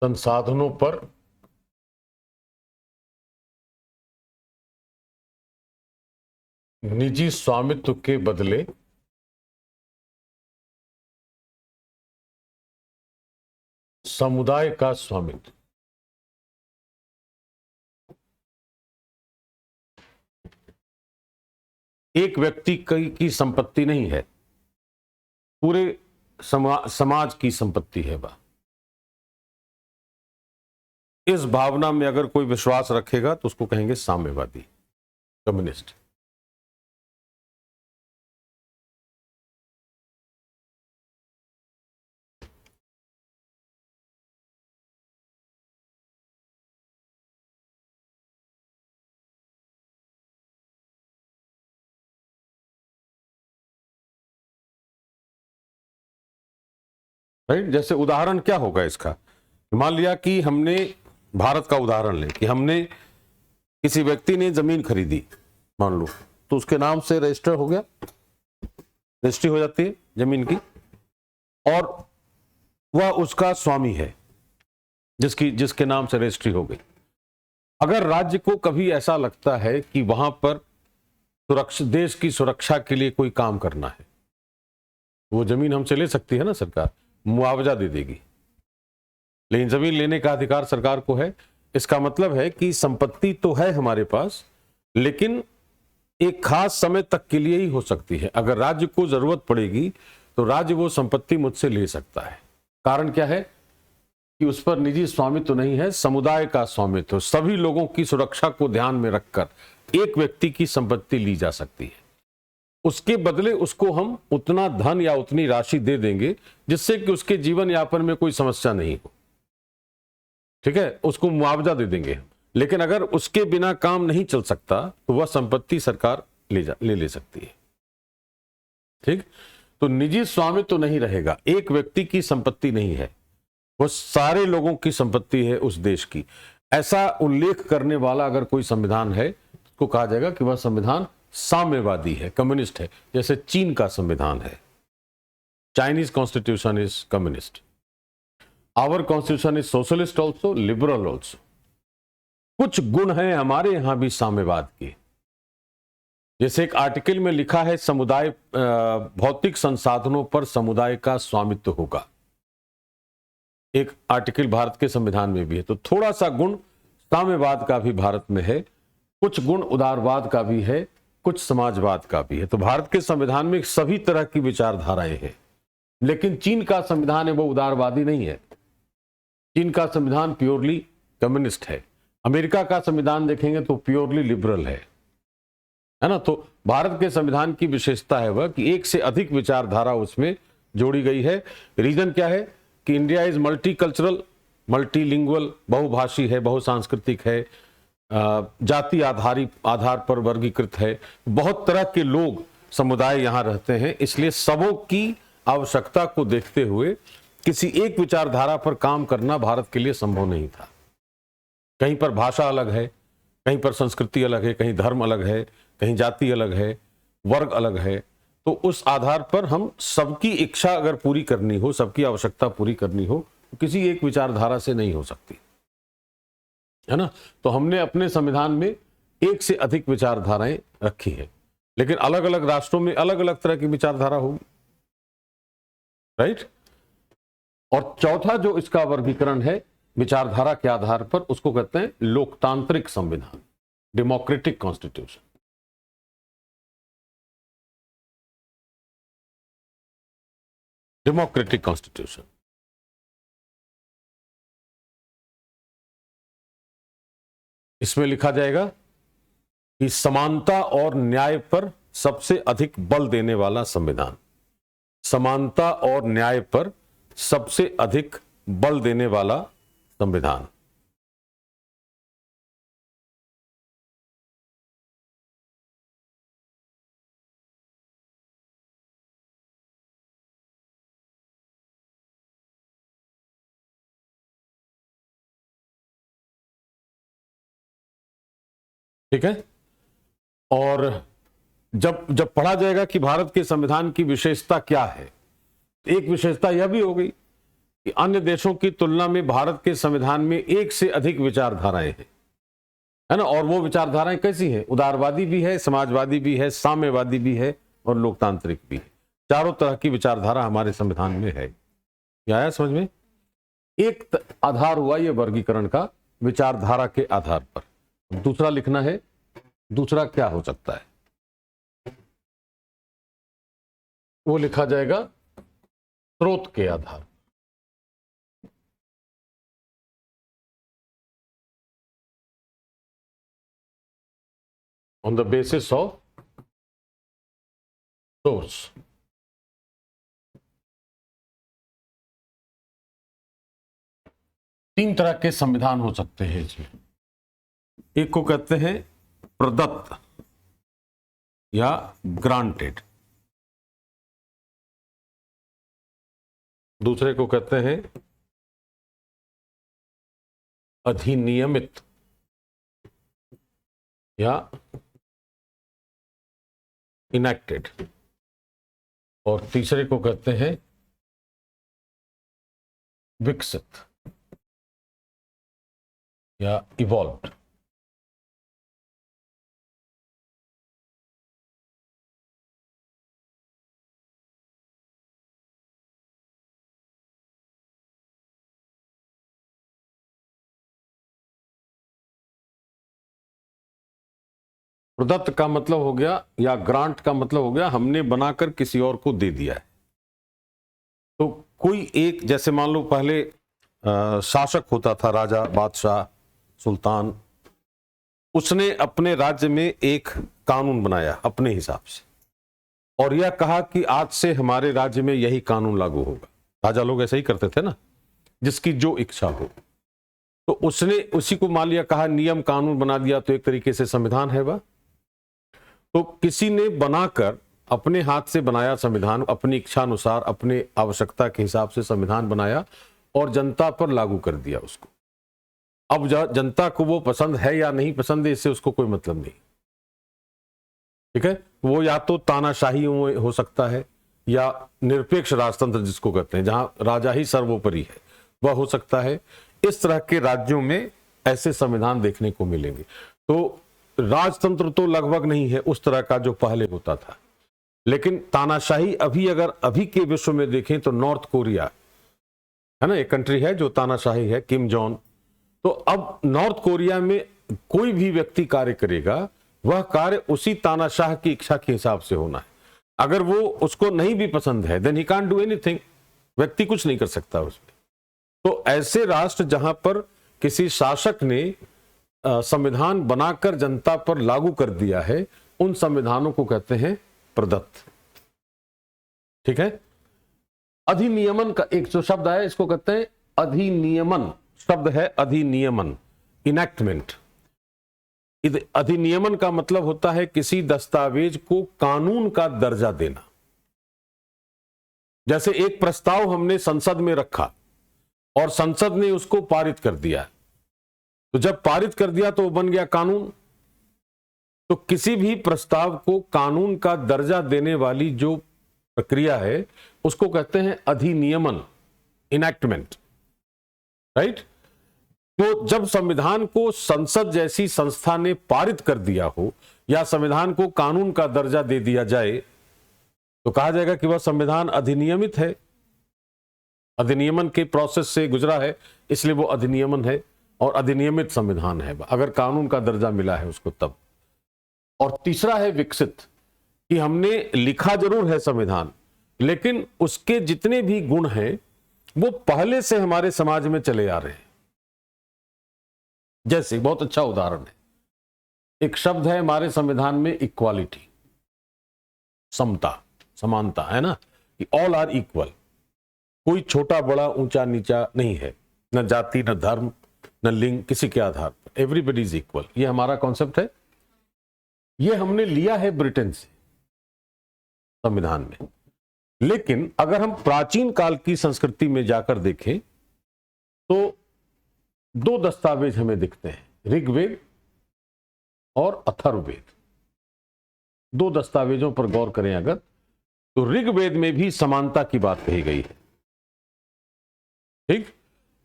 संसाधनों पर निजी स्वामित्व के बदले समुदाय का स्वामित्व। एक व्यक्ति की संपत्ति नहीं है, पूरे समाज की संपत्ति है वह। इस भावना में अगर कोई विश्वास रखेगा तो उसको कहेंगे साम्यवादी, कम्युनिस्ट। राइट, जैसे उदाहरण क्या होगा इसका, मान लिया कि हमने, भारत का उदाहरण लें कि हमने, किसी व्यक्ति ने जमीन खरीदी मान लो, तो उसके नाम से रजिस्टर हो गया, रजिस्ट्री हो जाती है जमीन की, और वह उसका स्वामी है जिसके नाम से रजिस्ट्री हो गई। अगर राज्य को कभी ऐसा लगता है कि वहां पर देश की सुरक्षा के लिए कोई काम करना है, वो जमीन हमसे ले सकती है ना, सरकार मुआवजा दे देगी, लेकिन जमीन लेने का अधिकार सरकार को है। इसका मतलब है कि संपत्ति तो है हमारे पास, लेकिन एक खास समय तक के लिए ही हो सकती है। अगर राज्य को जरूरत पड़ेगी तो राज्य वो संपत्ति मुझसे ले सकता है। कारण क्या है कि उस पर निजी स्वामित्व तो नहीं है, समुदाय का स्वामित्व तो। सभी लोगों की सुरक्षा को ध्यान में रखकर एक व्यक्ति की संपत्ति ली जा सकती है, उसके बदले उसको हम उतना धन या उतनी राशि दे देंगे जिससे कि उसके जीवन यापन में कोई समस्या नहीं हो, ठीक है, उसको मुआवजा दे देंगे। लेकिन अगर उसके बिना काम नहीं चल सकता तो वह संपत्ति सरकार ले सकती है, ठीक। तो निजी स्वामित्व तो नहीं रहेगा, एक व्यक्ति की संपत्ति नहीं है, वो सारे लोगों की संपत्ति है उस देश की। ऐसा उल्लेख करने वाला अगर कोई संविधान है तो कहा जाएगा कि वह संविधान साम्यवादी है, कम्युनिस्ट है। जैसे चीन का संविधान है, Chinese constitution is communist, our constitution is socialist also, liberal also. कुछ गुण हैं हमारे यहां भी साम्यवाद के। जैसे एक आर्टिकल में लिखा है, समुदाय भौतिक संसाधनों पर समुदाय का स्वामित्व होगा, एक आर्टिकल भारत के संविधान में भी है। तो थोड़ा सा गुण साम्यवाद का भी भारत में है, कुछ गुण उदारवाद का भी है, कुछ समाजवाद का भी है। तो भारत के संविधान में सभी तरह की विचारधाराएं हैं। लेकिन चीन का संविधान है वो उदारवादी नहीं है, चीन का संविधान प्योरली कम्युनिस्ट है। अमेरिका का संविधान देखेंगे तो प्योरली लिबरल है ना। तो भारत के संविधान की विशेषता है वह कि एक से अधिक विचारधारा उसमें जोड़ी गई है। रीजन क्या है कि इंडिया इज मल्टीकल्चरल, मल्टीलिंगुअल, बहुभाषी है, बहुसांस्कृतिक है, जाति आधार पर वर्गीकृत है, बहुत तरह के लोग समुदाय यहां रहते हैं। इसलिए सबों की आवश्यकता को देखते हुए किसी एक विचारधारा पर काम करना भारत के लिए संभव नहीं था। कहीं पर भाषा अलग है, कहीं पर संस्कृति अलग है, कहीं धर्म अलग है, कहीं जाति अलग है, वर्ग अलग है। तो उस आधार पर हम सबकी इच्छा अगर पूरी करनी हो, सबकी आवश्यकता पूरी करनी हो, तो किसी एक विचारधारा से नहीं हो सकती, है ना। तो हमने अपने संविधान में एक से अधिक विचारधाराएं रखी है, लेकिन अलग अलग राष्ट्रों में अलग अलग तरह की विचारधारा होगी, राइट। और चौथा जो इसका वर्गीकरण है विचारधारा के आधार पर, उसको कहते हैं लोकतांत्रिक संविधान, डेमोक्रेटिक कॉन्स्टिट्यूशन। डेमोक्रेटिक कॉन्स्टिट्यूशन इसमें लिखा जाएगा कि समानता और न्याय पर सबसे अधिक बल देने वाला संविधान, समानता और न्याय पर सबसे अधिक बल देने वाला संविधान। ठीक है। और जब जब पढ़ा जाएगा कि भारत के संविधान की विशेषता क्या है, एक विशेषता यह भी हो गई कि अन्य देशों की तुलना में भारत के संविधान में एक से अधिक विचारधाराएं हैं, है ना। और वो विचारधाराएं कैसी हैं? उदारवादी भी है, समाजवादी भी है, साम्यवादी भी है और लोकतांत्रिक भी है। चारों तरह की विचारधारा हमारे संविधान में है। क्या आया समझ में? एक आधार हुआ ये वर्गीकरण का विचारधारा के आधार पर। दूसरा लिखना है, दूसरा क्या हो सकता है? वो लिखा जाएगा स्रोत के आधार। On the basis of source. तीन तरह के संविधान हो सकते हैं इसमें। एक को कहते हैं प्रदत्त या ग्रांटेड, दूसरे को कहते हैं अधिनियमित या इनेक्टेड, और तीसरे को कहते हैं विकसित या इवॉल्व्ड। प्रदत्त का मतलब हो गया, या ग्रांट का मतलब हो गया हमने बनाकर किसी और को दे दिया है। तो कोई एक, जैसे मान लो पहले शासक होता था, राजा, बादशाह, सुल्तान, उसने अपने राज्य में एक कानून बनाया अपने हिसाब से, और यह कहा कि आज से हमारे राज्य में यही कानून लागू होगा। राजा लोग ऐसे ही करते थे ना, जिसकी जो इच्छा हो। तो उसने उसी को मान लिया, कहा नियम कानून बना दिया, तो एक तरीके से संविधान है वह। तो किसी ने बनाकर अपने हाथ से बनाया संविधान, अपनी इच्छा अनुसार, अपने आवश्यकता के हिसाब से संविधान बनाया और जनता पर लागू कर दिया उसको। अब जनता को वो पसंद है या नहीं पसंद है, इससे उसको कोई मतलब नहीं। ठीक है, वो या तो तानाशाही हो सकता है, या निरपेक्ष राजतंत्र जिसको कहते हैं, जहां राजा ही सर्वोपरि है, वह हो सकता है। इस तरह के राज्यों में ऐसे संविधान देखने को मिलेंगे। तो राजतंत्र तो लगभग नहीं है उस तरह का जो पहले होता था, लेकिन तानाशाही अभी के विश्व में देखें तो नॉर्थ कोरिया है ना, एक कंट्री है जो तानाशाही है, किम जोंग। तो अब नॉर्थ कोरिया में कोई भी व्यक्ति कार्य करेगा, वह कार्य उसी तानाशाह की इच्छा के हिसाब से होना है। अगर वो उसको नहीं भी पसंद है, then he can't do anything, व्यक्ति कुछ नहीं कर सकता उसमें। तो ऐसे राष्ट्र जहां पर किसी शासक ने संविधान बनाकर जनता पर लागू कर दिया है, उन संविधानों को कहते हैं प्रदत्त। ठीक है, अधिनियमन का एक जो शब्द है, इसको कहते हैं अधिनियमन। शब्द है अधिनियमन, इनेक्टमेंट। अधिनियमन का मतलब होता है किसी दस्तावेज को कानून का दर्जा देना। जैसे एक प्रस्ताव हमने संसद में रखा और संसद ने उसको पारित कर दिया, तो जब पारित कर दिया तो वो बन गया कानून। तो किसी भी प्रस्ताव को कानून का दर्जा देने वाली जो प्रक्रिया है, उसको कहते हैं अधिनियमन, इनेक्टमेंट, राइट। तो जब संविधान को संसद जैसी संस्था ने पारित कर दिया हो, या संविधान को कानून का दर्जा दे दिया जाए, तो कहा जाएगा कि वह संविधान अधिनियमित है, अधिनियमन के प्रोसेस से गुजरा है, इसलिए वो अधिनियमन है और अधिनियमित संविधान है, अगर कानून का दर्जा मिला है उसको तब। और तीसरा है विकसित, कि हमने लिखा जरूर है संविधान, लेकिन उसके जितने भी गुण हैं वो पहले से हमारे समाज में चले आ रहे हैं। जैसे बहुत अच्छा उदाहरण है, एक शब्द है हमारे संविधान में इक्वालिटी, समता, समानता, है ना, कि ऑल आर इक्वल, कोई छोटा बड़ा ऊंचा नीचा नहीं है, न जाति, न धर्म, न लिंग, किसी के आधार पर एवरीबडी इज इक्वल। ये हमारा कॉन्सेप्ट है, ये हमने लिया है ब्रिटेन से संविधान में। लेकिन अगर हम प्राचीन काल की संस्कृति में जाकर देखें तो दो दस्तावेज हमें दिखते हैं, ऋग्वेद और अथर्ववेद। दो दस्तावेजों पर गौर करें अगर, तो ऋग्वेद में भी समानता की बात कही गई है, ठीक,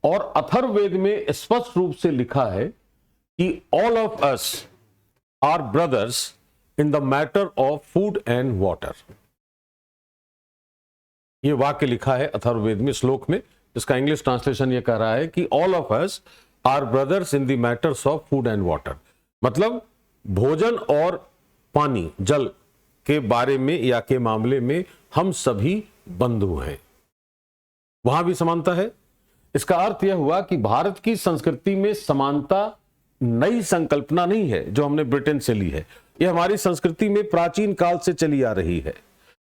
और अथर्ववेद में स्पष्ट रूप से लिखा है कि all of us are brothers in the matter of food and water. ये वाक्य लिखा है अथर्ववेद में, श्लोक में, जिसका इंग्लिश ट्रांसलेशन ये कह रहा है कि all of us are brothers in the matters of food and water. मतलब भोजन और पानी, जल के बारे में या के मामले में हम सभी बंधु हैं। वहां भी समानता है। इसका अर्थ यह हुआ कि भारत की संस्कृति में समानता नई संकल्पना नहीं है जो हमने ब्रिटेन से ली है। ये हमारी संस्कृति में प्राचीन काल से चली आ रही है,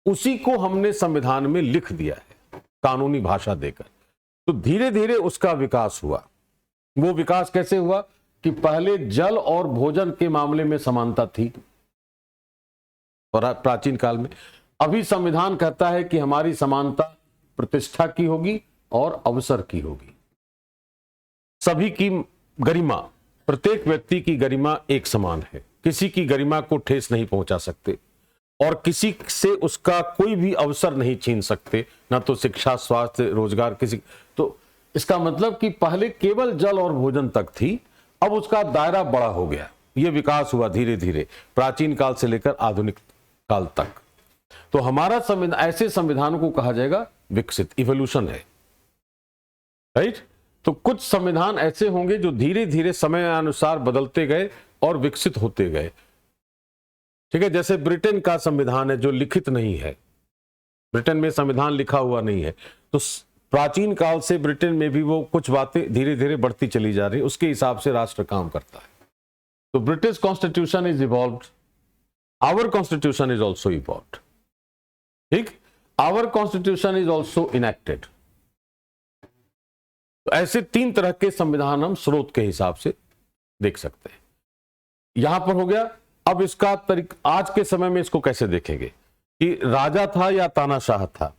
उसी को हमने संविधान में लिख दिया है कानूनी भाषा देकर। तो धीरे धीरे उसका विकास हुआ। वो विकास कैसे हुआ कि पहले जल और भोजन के मामले में समानता थी प्राचीन काल में। अभी संविधान कहता है कि हमारी समानता प्रतिष्ठा की होगी और अवसर की होगी। सभी की गरिमा, प्रत्येक व्यक्ति की गरिमा एक समान है, किसी की गरिमा को ठेस नहीं पहुंचा सकते और किसी से उसका कोई भी अवसर नहीं छीन सकते, ना तो शिक्षा, स्वास्थ्य, रोजगार किसी। तो इसका मतलब कि पहले केवल जल और भोजन तक थी, अब उसका दायरा बड़ा हो गया। यह विकास हुआ धीरे धीरे प्राचीन काल से लेकर आधुनिक काल तक। तो हमारा संविधान, ऐसे संविधान को कहा जाएगा विकसित, इवोल्यूशन है, राइट। तो कुछ संविधान ऐसे होंगे जो धीरे धीरे समय अनुसार बदलते गए और विकसित होते गए, ठीक है। जैसे ब्रिटेन का संविधान है जो लिखित नहीं है, ब्रिटेन में संविधान लिखा हुआ नहीं है, तो प्राचीन काल से ब्रिटेन में भी वो कुछ बातें धीरे धीरे बढ़ती चली जा रही, उसके हिसाब से राष्ट्र काम करता है। तो British constitution is evolved, our constitution is also evolved, ठीक। Our constitution is also enacted. तो ऐसे तीन तरह के संविधान हम स्रोत के हिसाब से देख सकते हैं। यहां पर हो गया। अब इसका आज के समय में इसको कैसे देखेंगे कि राजा था या तानाशाह था,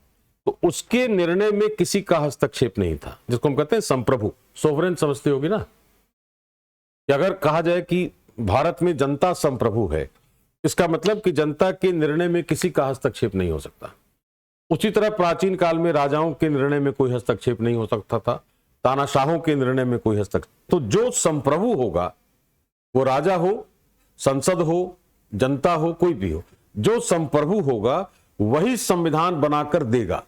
तो उसके निर्णय में किसी का हस्तक्षेप नहीं था, जिसको हम कहते हैं संप्रभु, सोवरेन समझते होगी ना। कि अगर कहा जाए कि भारत में जनता संप्रभु है, इसका मतलब कि जनता के निर्णय में किसी का हस्तक्षेप नहीं हो सकता। उसी तरह प्राचीन काल में राजाओं के निर्णय में कोई हस्तक्षेप नहीं हो सकता था, तानाशाहों के निर्णय में कोई हस्तक्षेप। तो जो संप्रभु होगा, वो राजा हो, संसद हो, जनता हो, कोई भी हो, जो संप्रभु होगा वही संविधान बनाकर देगा,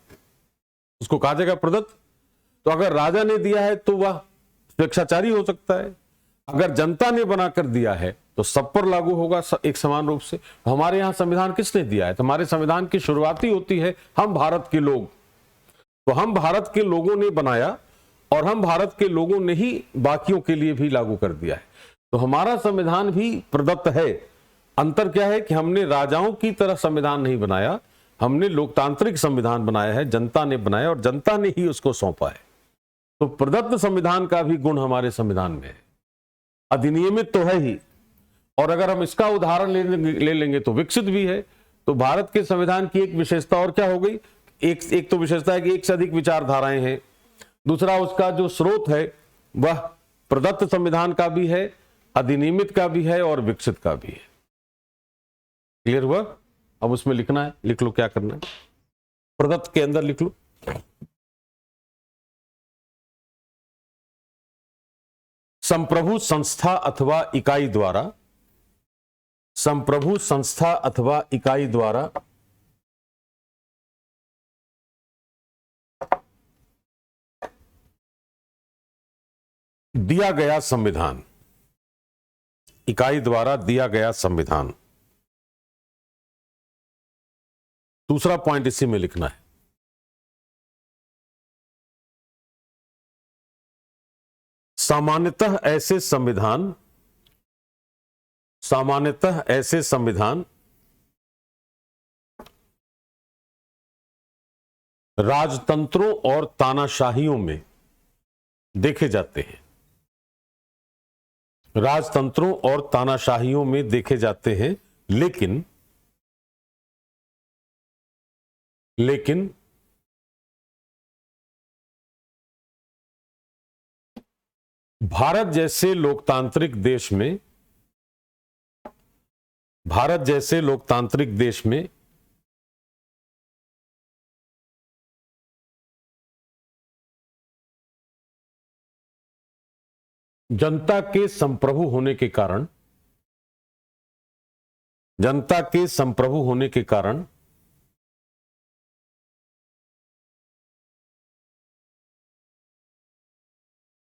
उसको कहा जाएगा प्रदत्त। तो अगर राजा ने दिया है तो वह स्वेच्छाचारी हो सकता है, अगर जनता ने बनाकर दिया है तो सब पर लागू होगा एक समान रूप से। हमारे यहां संविधान किसने दिया है? तो हमारे संविधान की शुरुआत ही होती है हम भारत के लोग। तो हम भारत के लोगों ने बनाया और हम भारत के लोगों ने ही बाकियों के लिए भी लागू कर दिया है। तो हमारा संविधान भी प्रदत्त है। अंतर क्या है कि हमने राजाओं की तरह संविधान नहीं बनाया, हमने लोकतांत्रिक संविधान बनाया है, जनता ने बनाया और जनता ने ही उसको सौंपा है। तो प्रदत्त संविधान का भी गुण हमारे संविधान में है। अधिनियमित तो है ही, और अगर हम इसका उदाहरण ले लेंगे तो विकसित भी है। तो भारत के संविधान की एक विशेषता और क्या हो गई, एक तो विशेषता है कि एक से अधिक विचारधाराएं हैं, दूसरा उसका जो स्रोत है वह प्रदत्त संविधान का भी है, अधिनियमित का भी है और विकसित का भी है। क्लियर हुआ? अब उसमें लिखना है, लिख लो क्या करना है, प्रदत्त के अंदर लिख लो संप्रभु संस्था अथवा इकाई द्वारा, संप्रभु संस्था अथवा इकाई द्वारा दिया गया संविधान, इकाई द्वारा दिया गया संविधान। दूसरा पॉइंट इसी में लिखना है, सामान्यतः ऐसे संविधान राजतंत्रों और तानाशाहियों में देखे जाते हैं, राजतंत्रों और तानाशाहियों में देखे जाते हैं, लेकिन भारत जैसे लोकतांत्रिक देश में जनता के संप्रभु होने के कारण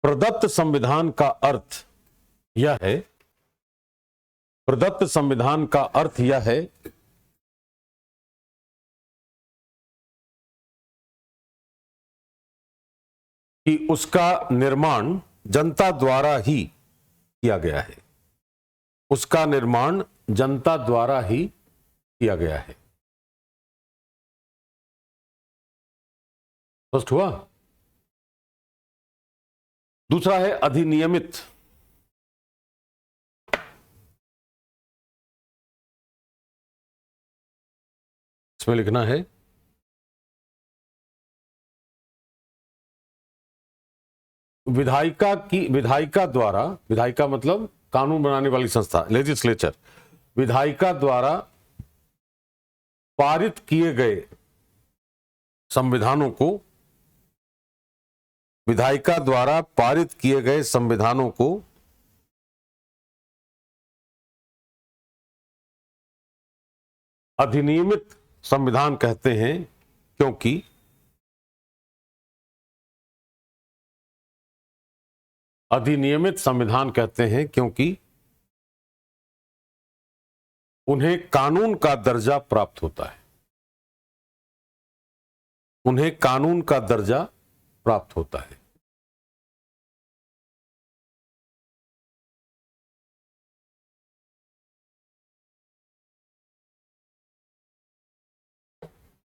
प्रदत्त संविधान का अर्थ यह है, कि उसका निर्माण जनता द्वारा ही किया गया है, उसका निर्माण जनता द्वारा ही किया गया है। स्पष्ट हुआ? दूसरा है अधिनियमित। इसमें लिखना है विधायिका द्वारा, विधायिका मतलब कानून बनाने वाली संस्था, लेजिस्लेचर, विधायिका द्वारा पारित किए गए संविधानों को, विधायिका द्वारा पारित किए गए संविधानों को अधिनियमित संविधान कहते हैं, क्योंकि अधिनियमित संविधान कहते हैं क्योंकि उन्हें कानून का दर्जा प्राप्त होता है। उन्हें कानून का दर्जा प्राप्त होता है।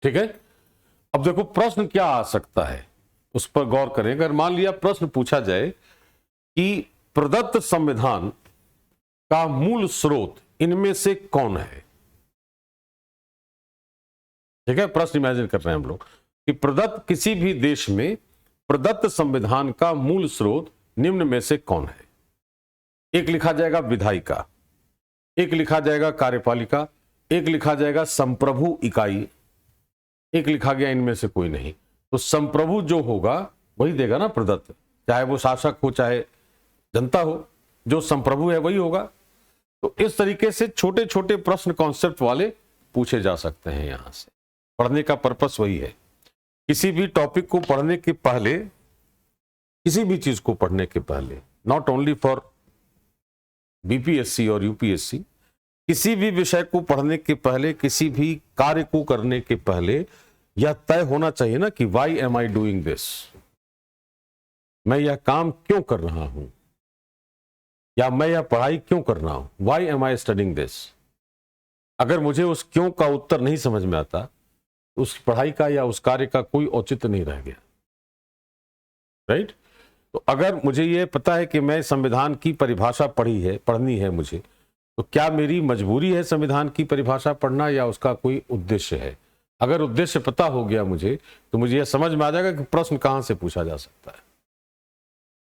ठीक है। अब देखो प्रश्न क्या आ सकता है, उस पर गौर करें। अगर मान लिया प्रश्न पूछा जाए कि प्रदत्त संविधान का मूल स्रोत इनमें से कौन है। ठीक है, प्रश्न इमेजिन कर रहे हैं हम लोग कि प्रदत्त किसी भी देश में प्रदत्त संविधान का मूल स्रोत निम्न में से कौन है। एक लिखा जाएगा विधायिका, एक लिखा जाएगा कार्यपालिका, एक लिखा जाएगा संप्रभु इकाई, एक लिखा गया इनमें से कोई नहीं। तो संप्रभु जो होगा वही देगा ना प्रदत्त, चाहे वो शासक हो चाहे जनता हो, जो संप्रभु है वही होगा। तो इस तरीके से छोटे छोटे प्रश्न कॉन्सेप्ट वाले पूछे जा सकते हैं। यहां से पढ़ने का पर्पस वही है। किसी भी टॉपिक को पढ़ने के पहले, किसी भी चीज को पढ़ने के पहले, नॉट ओनली फॉर बीपीएससी और यूपीएससी, किसी भी विषय को पढ़ने के पहले, किसी भी कार्य को करने के पहले यह तय होना चाहिए ना कि why am I doing this, मैं यह काम क्यों कर रहा हूं, या मैं यह पढ़ाई क्यों कर रहा हूं, why am I studying this. अगर मुझे उस क्यों का उत्तर नहीं समझ में आता, उस पढ़ाई का या उस कार्य का कोई औचित्य नहीं रह गया। राइट? तो अगर मुझे यह पता है कि मैं संविधान की परिभाषा पढ़नी है मुझे, तो क्या मेरी मजबूरी है संविधान की परिभाषा पढ़ना या उसका कोई उद्देश्य है? अगर उद्देश्य पता हो गया मुझे, तो मुझे यह समझ में आ जाएगा कि प्रश्न कहां से पूछा जा सकता है।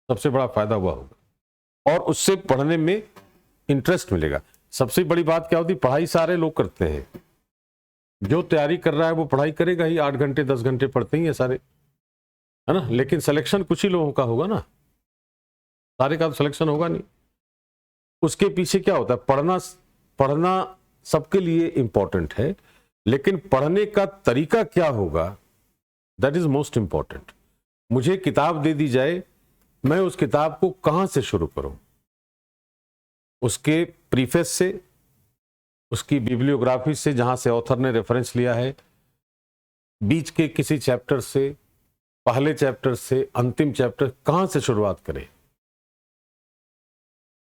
सबसे बड़ा फायदा हुआ होगा और उससे पढ़ने में इंटरेस्ट मिलेगा। सबसे बड़ी बात क्या होती है, पढ़ाई सारे लोग करते हैं, जो तैयारी कर रहा है वो पढ़ाई करेगा ही, 8 घंटे 10 घंटे पढ़ते ही है सारे, है ना। लेकिन सिलेक्शन कुछ ही लोगों का होगा ना, सारे का तो सिलेक्शन होगा नहीं। उसके पीछे क्या होता है, पढ़ना सबके लिए इंपॉर्टेंट है, लेकिन पढ़ने का तरीका क्या होगा, दैट इज मोस्ट इंपॉर्टेंट। मुझे किताब दे दी जाए, मैं उस किताब को कहां से शुरू करूं, उसके प्रीफेस से, उसकी बिब्लियोग्राफी से जहां से ऑथर ने रेफरेंस लिया है, बीच के किसी चैप्टर से, पहले चैप्टर से अंतिम चैप्टर, कहां से शुरुआत करें।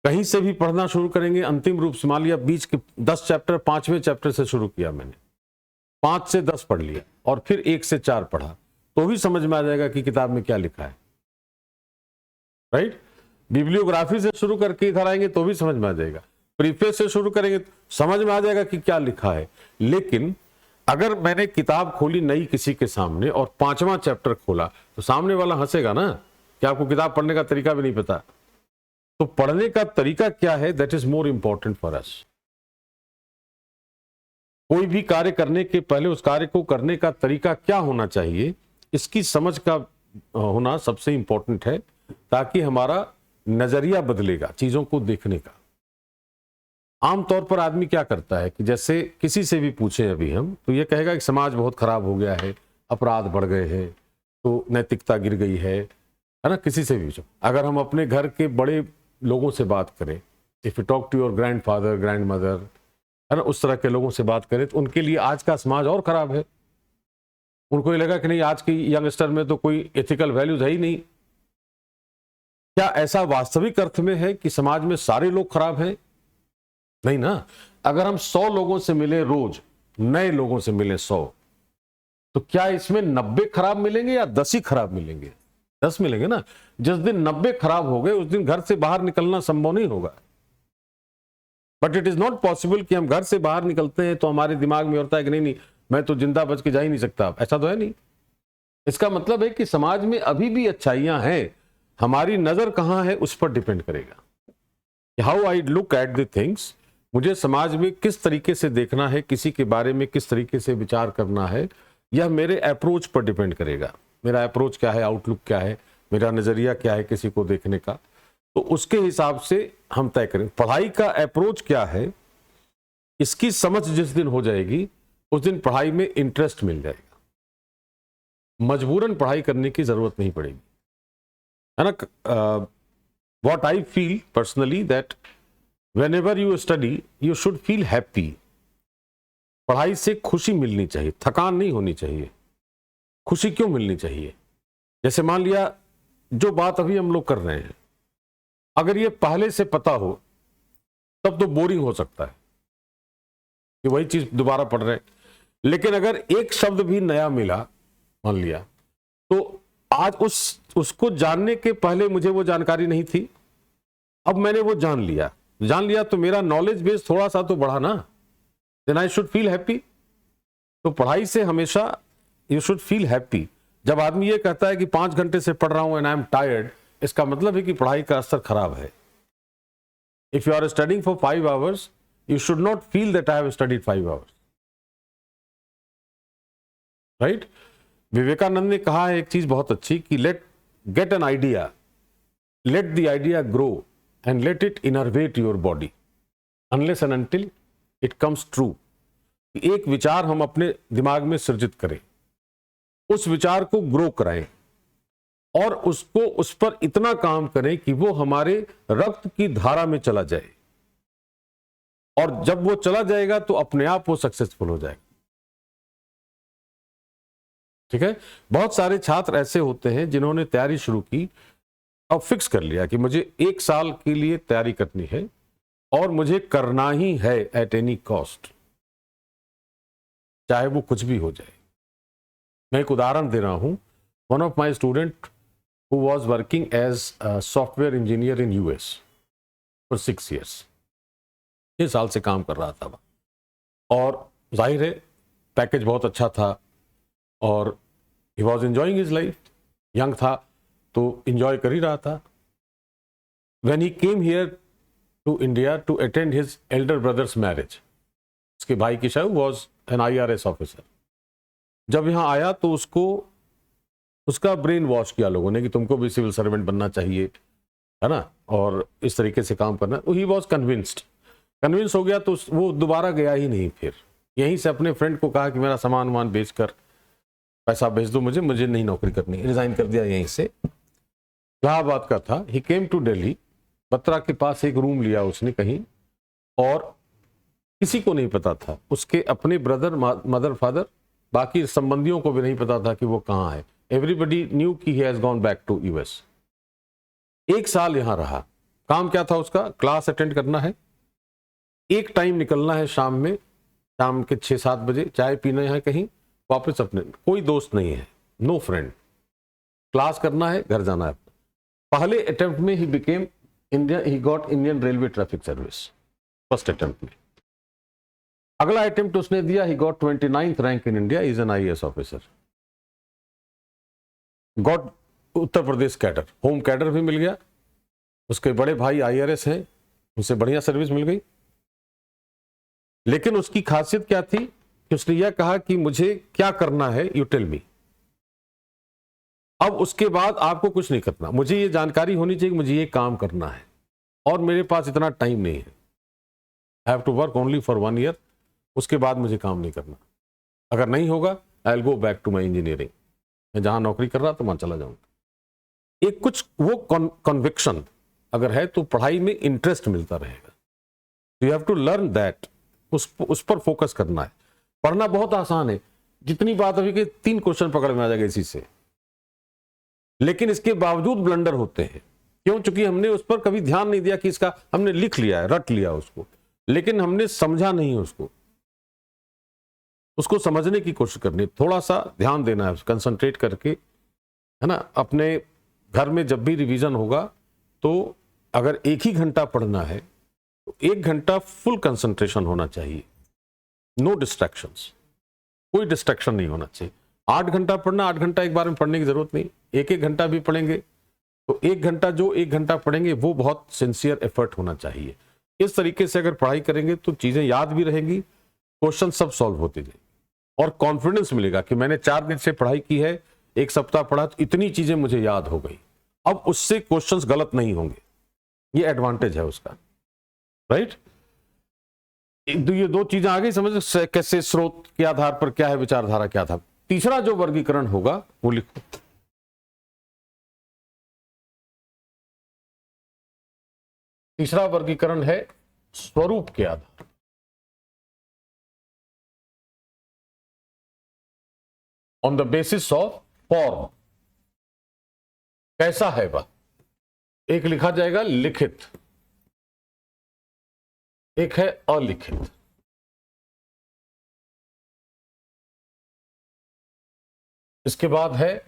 कहीं से भी पढ़ना शुरू करेंगे अंतिम रूप से, मान लिया बीच के 10 चैप्टर 5वें चैप्टर से शुरू किया मैंने, 5 से 10 पढ़ लिया और फिर 1 से 4 पढ़ा, तो भी समझ में आ जाएगा कि किताब में क्या लिखा है। राइट? बिब्लियोग्राफी से शुरू करके इधर आएंगे तो भी समझ में आ जाएगा, प्रीफेस से शुरू करेंगे तो समझ में आ जाएगा कि क्या लिखा है। लेकिन अगर मैंने किताब खोली नई किसी के सामने और 5वां चैप्टर खोला, तो सामने वाला हंसेगा ना कि आपको किताब पढ़ने का तरीका भी नहीं पता। तो पढ़ने का तरीका क्या है, that is more important for us. कोई भी कार्य करने के पहले उस कार्य को करने का तरीका क्या होना चाहिए, इसकी समझ का होना सबसे इंपॉर्टेंट है, ताकि हमारा नजरिया बदलेगा चीजों को देखने का। आमतौर पर आदमी क्या करता है कि जैसे किसी से भी पूछे अभी हम, तो ये कहेगा कि समाज बहुत खराब हो गया है, अपराध बढ़ गए हैं, तो नैतिकता गिर गई है ना। किसी से भी पूछो, अगर हम अपने घर के बड़े लोगों से बात करें, if you talk to your grandfather, grandmother, है ना, उस तरह के लोगों से बात करें, तो उनके लिए आज का समाज और खराब है। उनको ये लगा कि नहीं, आज की यंगस्टर में तो कोई एथिकल वैल्यूज है ही नहीं। क्या ऐसा वास्तविक अर्थ में है कि समाज में सारे लोग खराब हैं? नहीं ना। अगर हम 100 लोगों से मिले रोज, नए लोगों से मिले 100, तो क्या इसमें 90 खराब मिलेंगे या 10 ही खराब मिलेंगे? 10 मिलेंगे ना। जिस दिन 90 खराब हो गए उस दिन घर से बाहर निकलना संभव नहीं होगा। But it is not possible कि हम घर से बाहर निकलते हैं तो हमारे दिमाग में होता है कि नहीं नहीं मैं तो जिंदा बच के जा ही नहीं सकता। ऐसा तो है नहीं। इसका मतलब है कि समाज में अभी भी अच्छाइयां हैं, हमारी नजर कहां है उस पर डिपेंड करेगा। How I look at the things, मुझे समाज में किस तरीके से देखना है, किसी के बारे में किस तरीके से विचार करना है, यह मेरे अप्रोच पर डिपेंड करेगा। मेरा अप्रोच क्या है, आउटलुक क्या है, मेरा नजरिया क्या है किसी को देखने का, तो उसके हिसाब से हम तय करें। पढ़ाई का अप्रोच क्या है, इसकी समझ जिस दिन हो जाएगी उस दिन पढ़ाई में इंटरेस्ट मिल जाएगा, मजबूरन पढ़ाई करने की जरूरत नहीं पड़ेगी, है ना। What I feel personally that whenever you study you should feel happy। पढ़ाई से खुशी मिलनी चाहिए, थकान नहीं होनी चाहिए। खुशी क्यों मिलनी चाहिए? जैसे मान लिया जो बात अभी हम लोग कर रहे हैं, अगर ये पहले से पता हो तब तो बोरिंग हो सकता है कि वही चीज दोबारा पढ़ रहे हैं। लेकिन अगर एक शब्द भी नया मिला मान लिया, तो आज उसको जानने के पहले मुझे वो जानकारी नहीं थी, अब मैंने वो जान लिया तो मेरा नॉलेज बेस थोड़ा सा तो बढ़ा ना, then I should feel happy. तो पढ़ाई से हमेशा यू शुड फील हैप्पी। जब आदमी ये कहता है कि 5 घंटे से पढ़ रहा हूं एंड आई एम टायर्ड, इसका मतलब है कि पढ़ाई का असर खराब है। If you are studying for 5 hours you should not feel that I have studied 5 hours, right? Vivekananda ने कहा है एक चीज बहुत अच्छी कि let the idea grow and let it innervate your body unless and until it comes true। एक विचार हम अपने दिमाग में सृजित करें, उस विचार को ग्रो कराएं और उसको उस पर इतना काम करें कि वो हमारे रक्त की धारा में चला जाए, और जब वो चला जाएगा तो अपने आप वो सक्सेसफुल हो जाएगा। ठीक है। बहुत सारे छात्र ऐसे होते हैं जिन्होंने तैयारी शुरू की, अब फिक्स कर लिया कि मुझे 1 साल के लिए तैयारी करनी है और मुझे करना ही है एट एनी कॉस्ट, चाहे वो कुछ भी हो जाए। मैं एक उदाहरण दे रहा हूं। One of my student who was working as software engineer in US for 6 years, 6 साल से काम कर रहा था वह, और जाहिर है पैकेज बहुत अच्छा था और he was enjoying his life. Young था तो इंजॉय कर ही रहा था। When he came here to India to attend his elder brother's marriage, उसके भाई की शादी, was an IRS officer। जब यहाँ आया तो उसका ब्रेन वॉश किया लोगों ने कि तुमको भी सिविल सर्वेंट बनना चाहिए, है ना, और इस तरीके से काम करना। ही वॉज कन्विंस हो गया, तो वो दोबारा गया ही नहीं। फिर यहीं से अपने फ्रेंड को कहा कि मेरा सामान वामान बेचकर पैसा भेज दो, मुझे नहीं नौकरी करनी, रिजाइन कर दिया यहीं से। इलाहाबाद का था। ही केम टू दिल्ली, बत्रा के पास एक रूम लिया उसने कहीं, और किसी को नहीं पता था, उसके अपने ब्रदर, मदर, फादर, बाकी संबंधियों को भी नहीं पता था कि वो कहाँ है। एवरीबडी न्यू कि he has gone back to US. 1 साल यहां रहा। काम क्या था उसका? क्लास अटेंड करना है, एक टाइम निकलना है शाम में, शाम के 6-7 बजे चाय पीना है कहीं, वापस अपने, कोई दोस्त नहीं है, नो फ्रेंड, क्लास करना है, घर जाना है। पहले अटेम्प्ट में he became he got Indian railway traffic service, first attempt में। अगला अटेम्प्ट उसने दिया, he got 29th rank in India, is an IAS officer. Got Uttar Pradesh cadre, home cadre भी मिल गया, उसके बड़े भाई IRS हैं, उनसे बढ़िया सर्विस मिल गई। लेकिन उसकी खासियत क्या थी कि उसने यह कहा कि मुझे क्या करना है, यू टेल मी। अब उसके बाद आपको कुछ नहीं करना, मुझे ये जानकारी होनी चाहिए कि मुझे ये काम करना है, और मेरे पास इतना टाइम नहीं है, I have to work only for 1 year, उसके बाद मुझे काम नहीं करना। अगर नहीं होगा I will go back to my engineering, मैं जहां नौकरी कर रहा था वहां चला जाऊंगा। एक कुछ वो कॉन्विक्शन अगर है तो पढ़ाई में इंटरेस्ट मिलता रहेगा। You have to learn that, उस पर फोकस करना है। पढ़ना बहुत आसान है, जितनी बात अभी के 3 क्वेश्चन पकड़ में आ जाएगा इसी से, लेकिन इसके बावजूद ब्लंडर होते हैं। क्यों? चूंकि हमने उस पर कभी ध्यान नहीं दिया कि इसका हमने लिख लिया है, रट लिया उसको। लेकिन हमने समझा नहीं उसको समझने की कोशिश करनी, थोड़ा सा ध्यान देना है, कंसंट्रेट करके, है ना। अपने घर में जब भी रिवीजन होगा तो अगर 1 ही घंटा पढ़ना है तो 1 घंटा फुल कंसंट्रेशन होना चाहिए, नो डिस्ट्रैक्शंस, कोई डिस्ट्रैक्शन नहीं होना चाहिए। 8 घंटा पढ़ना, 8 घंटा एक बार में पढ़ने की जरूरत नहीं, 1-1 घंटा भी पढ़ेंगे तो 1 घंटा जो 1 घंटा पढ़ेंगे वो बहुत सिंसियर एफर्ट होना चाहिए। इस तरीके से अगर पढ़ाई करेंगे तो चीजें याद भी रहेंगी, क्वेश्चन सब सॉल्व होते जाएंगे और कॉन्फिडेंस मिलेगा कि मैंने 4 दिन से पढ़ाई की है, 1 सप्ताह पढ़ा तो इतनी चीजें मुझे याद हो गई, अब उससे क्वेश्चंस गलत नहीं होंगे। ये एडवांटेज है उसका, राइट। ये 2 चीजें आ गई समझ, कैसे स्रोत के आधार पर क्या है, विचारधारा क्या था। तीसरा जो वर्गीकरण होगा वो लिखो। तीसरा वर्गीकरण है स्वरूप के आधार, on the basis of form. कैसा है वह, एक लिखा जाएगा लिखित, एक है अलिखित। इसके बाद है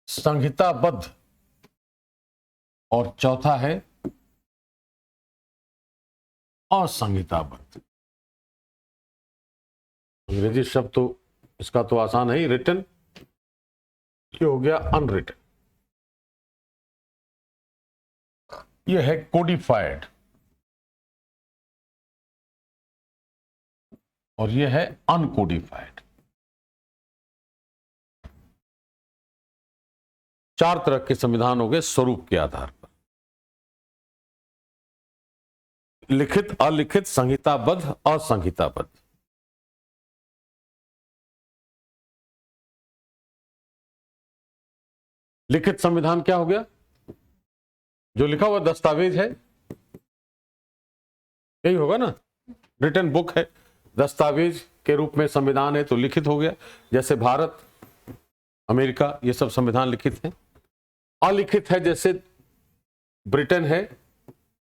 संहिताबद्ध और चौथा है असंहिताबद्ध। अंग्रेजी शब्द तो इसका तो आसान है ही, रिटन, ये हो गया अनरिटन। ये है कोडिफाइड और ये है अनकोडिफाइड। 4 तरह के संविधान हो गए स्वरूप के आधार पर, लिखित, अलिखित, संहिताबद्ध, असंहिताबद्ध। लिखित संविधान क्या हो गया, जो लिखा हुआ दस्तावेज है, यही होगा ना, रिटन बुक है, दस्तावेज के रूप में संविधान है तो लिखित हो गया। जैसे भारत, अमेरिका, ये सब संविधान लिखित हैं। अलिखित है जैसे ब्रिटेन है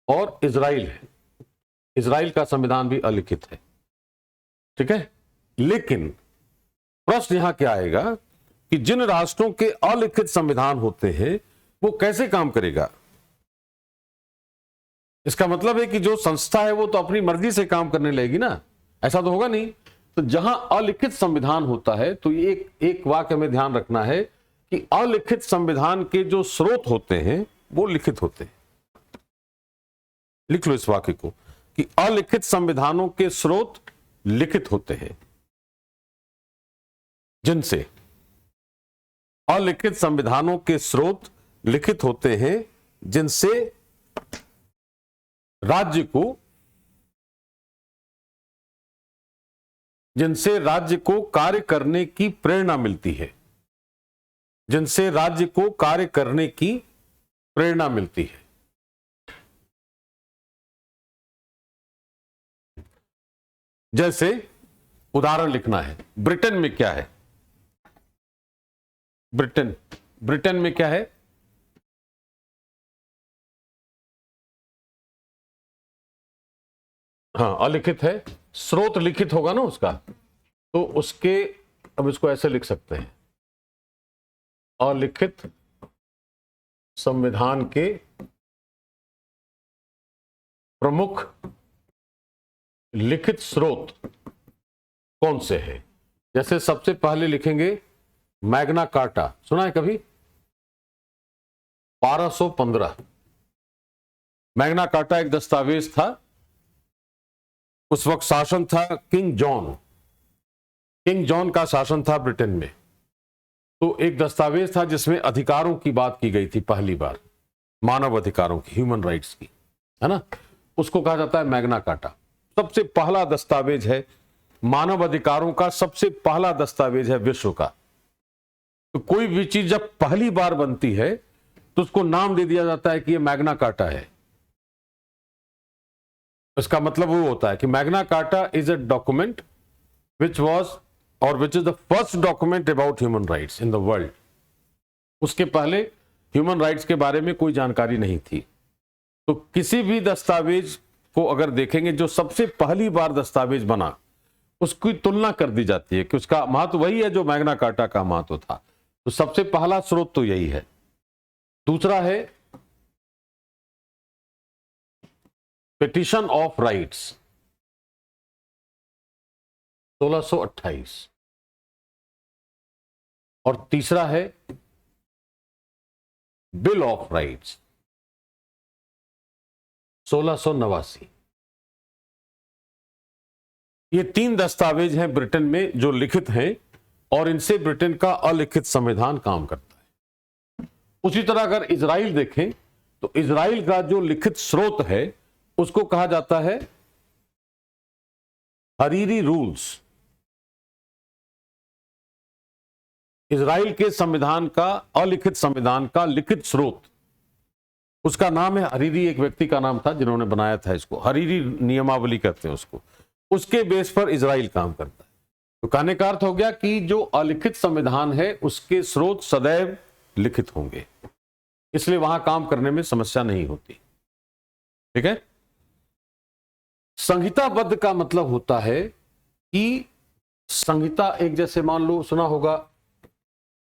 और इजराइल है, इजराइल का संविधान भी अलिखित है, ठीक है। लेकिन प्रश्न यहां क्या आएगा कि जिन राष्ट्रों के अलिखित संविधान होते हैं वो कैसे काम करेगा। इसका मतलब है कि जो संस्था है वो तो अपनी मर्जी से काम करने लगेगी ना, ऐसा तो होगा नहीं। तो जहां अलिखित संविधान होता है तो ये एक वाक्य में ध्यान रखना है कि अलिखित संविधान के जो स्रोत होते हैं वो लिखित होते हैं। लिख लो इस वाक्य को कि अलिखित संविधानों के स्रोत लिखित होते हैं, जिनसे अलिखित संविधानों के स्रोत लिखित होते हैं जिनसे राज्य को कार्य करने की प्रेरणा मिलती है, जिनसे राज्य को कार्य करने की प्रेरणा मिलती है। जैसे उदाहरण लिखना है, ब्रिटेन में क्या है, ब्रिटेन में क्या है, हाँ अलिखित है, स्रोत लिखित होगा ना उसका, तो उसके, अब इसको ऐसे लिख सकते हैं, अलिखित संविधान के प्रमुख लिखित स्रोत कौन से हैं। जैसे सबसे पहले लिखेंगे मैग्ना कार्टा, सुना है कभी, 1215। मैग्ना कार्टा एक दस्तावेज था, उस वक्त शासन था किंग जॉन का शासन था ब्रिटेन में। तो एक दस्तावेज था जिसमें अधिकारों की बात की गई थी पहली बार, मानव अधिकारों की, ह्यूमन राइट्स की, है ना। उसको कहा जाता है मैग्ना कार्टा। सबसे पहला दस्तावेज है, मानव अधिकारों का सबसे पहला दस्तावेज है विश्व का। तो कोई भी चीज जब पहली बार बनती है तो उसको नाम दे दिया जाता है कि ये मैग्ना कार्टा है। इसका मतलब वो होता है कि Magna carta is a document which is the first document about human rights in the world. उसके पहले ह्यूमन राइट्स के बारे में कोई जानकारी नहीं थी। तो किसी भी दस्तावेज को अगर देखेंगे, जो सबसे पहली बार दस्तावेज बना उसकी तुलना कर दी जाती है कि उसका महत्व वही है जो मैग्ना कार्टा का महत्व था। तो सबसे पहला स्रोत तो यही है। दूसरा है पिटिशन ऑफ राइट्स 1628, और तीसरा है बिल ऑफ राइट्स 1689। ये 3 दस्तावेज हैं ब्रिटेन में जो लिखित हैं, और इनसे ब्रिटेन का अलिखित संविधान काम करता है। उसी तरह अगर इजराइल देखें तो इजराइल का जो लिखित स्रोत है उसको कहा जाता है हरीरी रूल्स। इजराइल के संविधान का, अलिखित संविधान का लिखित स्रोत, उसका नाम है हरीरी। एक व्यक्ति का नाम था जिन्होंने बनाया था इसको, हरीरी नियमावली कहते हैं उसको। उसके बेस पर इजराइल काम करता है। तो कहने का अर्थ हो गया कि जो अलिखित संविधान है उसके स्रोत सदैव लिखित होंगे, इसलिए वहां काम करने में समस्या नहीं होती। ठीक है। संहिताबद्ध का मतलब होता है कि संहिता एक, जैसे मान लो सुना होगा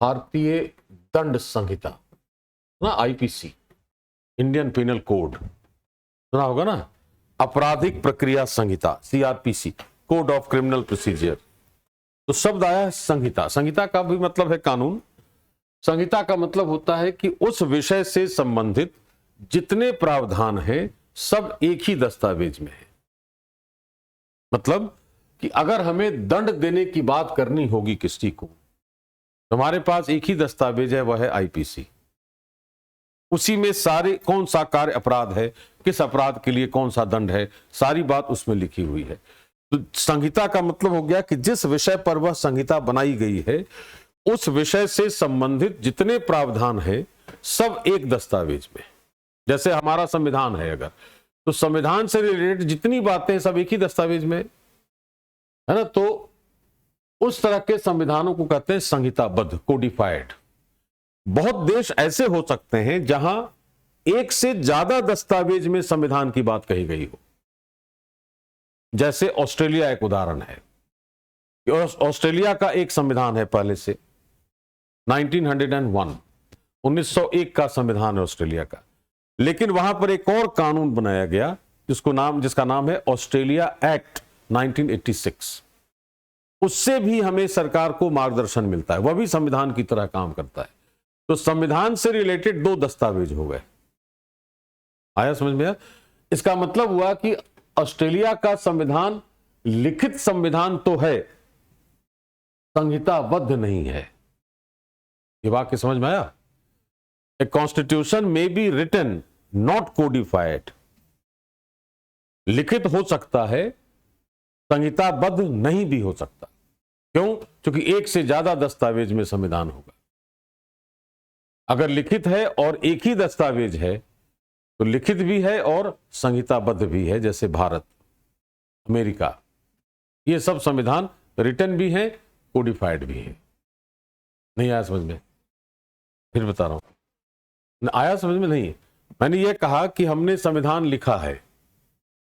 भारतीय दंड संहिता ना, आईपीसी, इंडियन पिनल कोड सुना होगा ना, आपराधिक प्रक्रिया संहिता CrPC, code of criminal procedure. तो शब्द आया है संहिता। संहिता का भी मतलब है कानून। संहिता का मतलब होता है कि उस विषय से संबंधित जितने प्रावधान हैं सब एक ही दस्तावेज में है। मतलब कि अगर हमें दंड देने की बात करनी होगी किसी को, तो हमारे पास एक ही दस्तावेज है, वह है आईपीसी। उसी में सारे कौन सा कार्य अपराध है, किस अपराध के लिए कौन सा दंड है, सारी बात उसमें लिखी हुई है। तो संहिता का मतलब हो गया कि जिस विषय पर वह संहिता बनाई गई है उस विषय से संबंधित जितने प्रावधान हैं सब एक दस्तावेज में। जैसे हमारा संविधान है अगर, तो संविधान से रिलेटेड जितनी बातें सब एक ही दस्तावेज में है ना। तो उस तरह के संविधानों को कहते हैं संहिताबद्ध, कोडिफाइड। बहुत देश ऐसे हो सकते हैं जहां एक से ज्यादा दस्तावेज में संविधान की बात कही गई हो। जैसे ऑस्ट्रेलिया एक उदाहरण है। ऑस्ट्रेलिया का एक संविधान है पहले से 1901, 1901 का संविधान है ऑस्ट्रेलिया का। लेकिन वहां पर एक और कानून बनाया गया जिसका नाम है ऑस्ट्रेलिया एक्ट 1986। उससे भी हमें सरकार को मार्गदर्शन मिलता है, वह भी संविधान की तरह काम करता है। तो संविधान से रिलेटेड 2 दस्तावेज हो गए। आया समझ में? इसका मतलब हुआ कि ऑस्ट्रेलिया का संविधान लिखित संविधान तो है, संहिताबद्ध नहीं है। ये वाक्य समझ में आया? ए कॉन्स्टिट्यूशन में बी रिटन नॉट कोडिफाइड। लिखित हो सकता है, संहिताबद्ध नहीं भी हो सकता। क्यों? क्योंकि एक से ज्यादा दस्तावेज में संविधान होगा। अगर लिखित है और एक ही दस्तावेज है तो लिखित भी है और संहिताबद्ध भी है। जैसे भारत, अमेरिका, ये सब संविधान रिटन भी है, कोडिफाइड भी है। नहीं आया समझ में? फिर बता रहा हूं। आया समझ में? नहीं, मैंने ये कहा कि हमने संविधान लिखा है,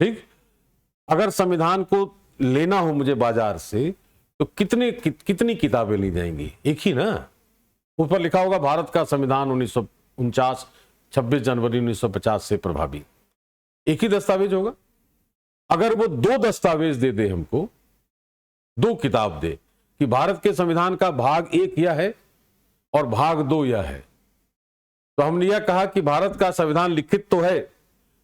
ठीक। अगर संविधान को लेना हो मुझे बाजार से तो कितनी किताबें ली जाएंगी? एक ही ना। उस पर लिखा होगा भारत का संविधान 1949, 26 जनवरी 1950 से प्रभावी। एक ही दस्तावेज होगा। अगर वो 2 दस्तावेज दे दे हमको, 2 किताब दे कि भारत के संविधान का भाग 1 यह है और भाग 2 यह है, तो हमने यह कहा कि भारत का संविधान लिखित तो है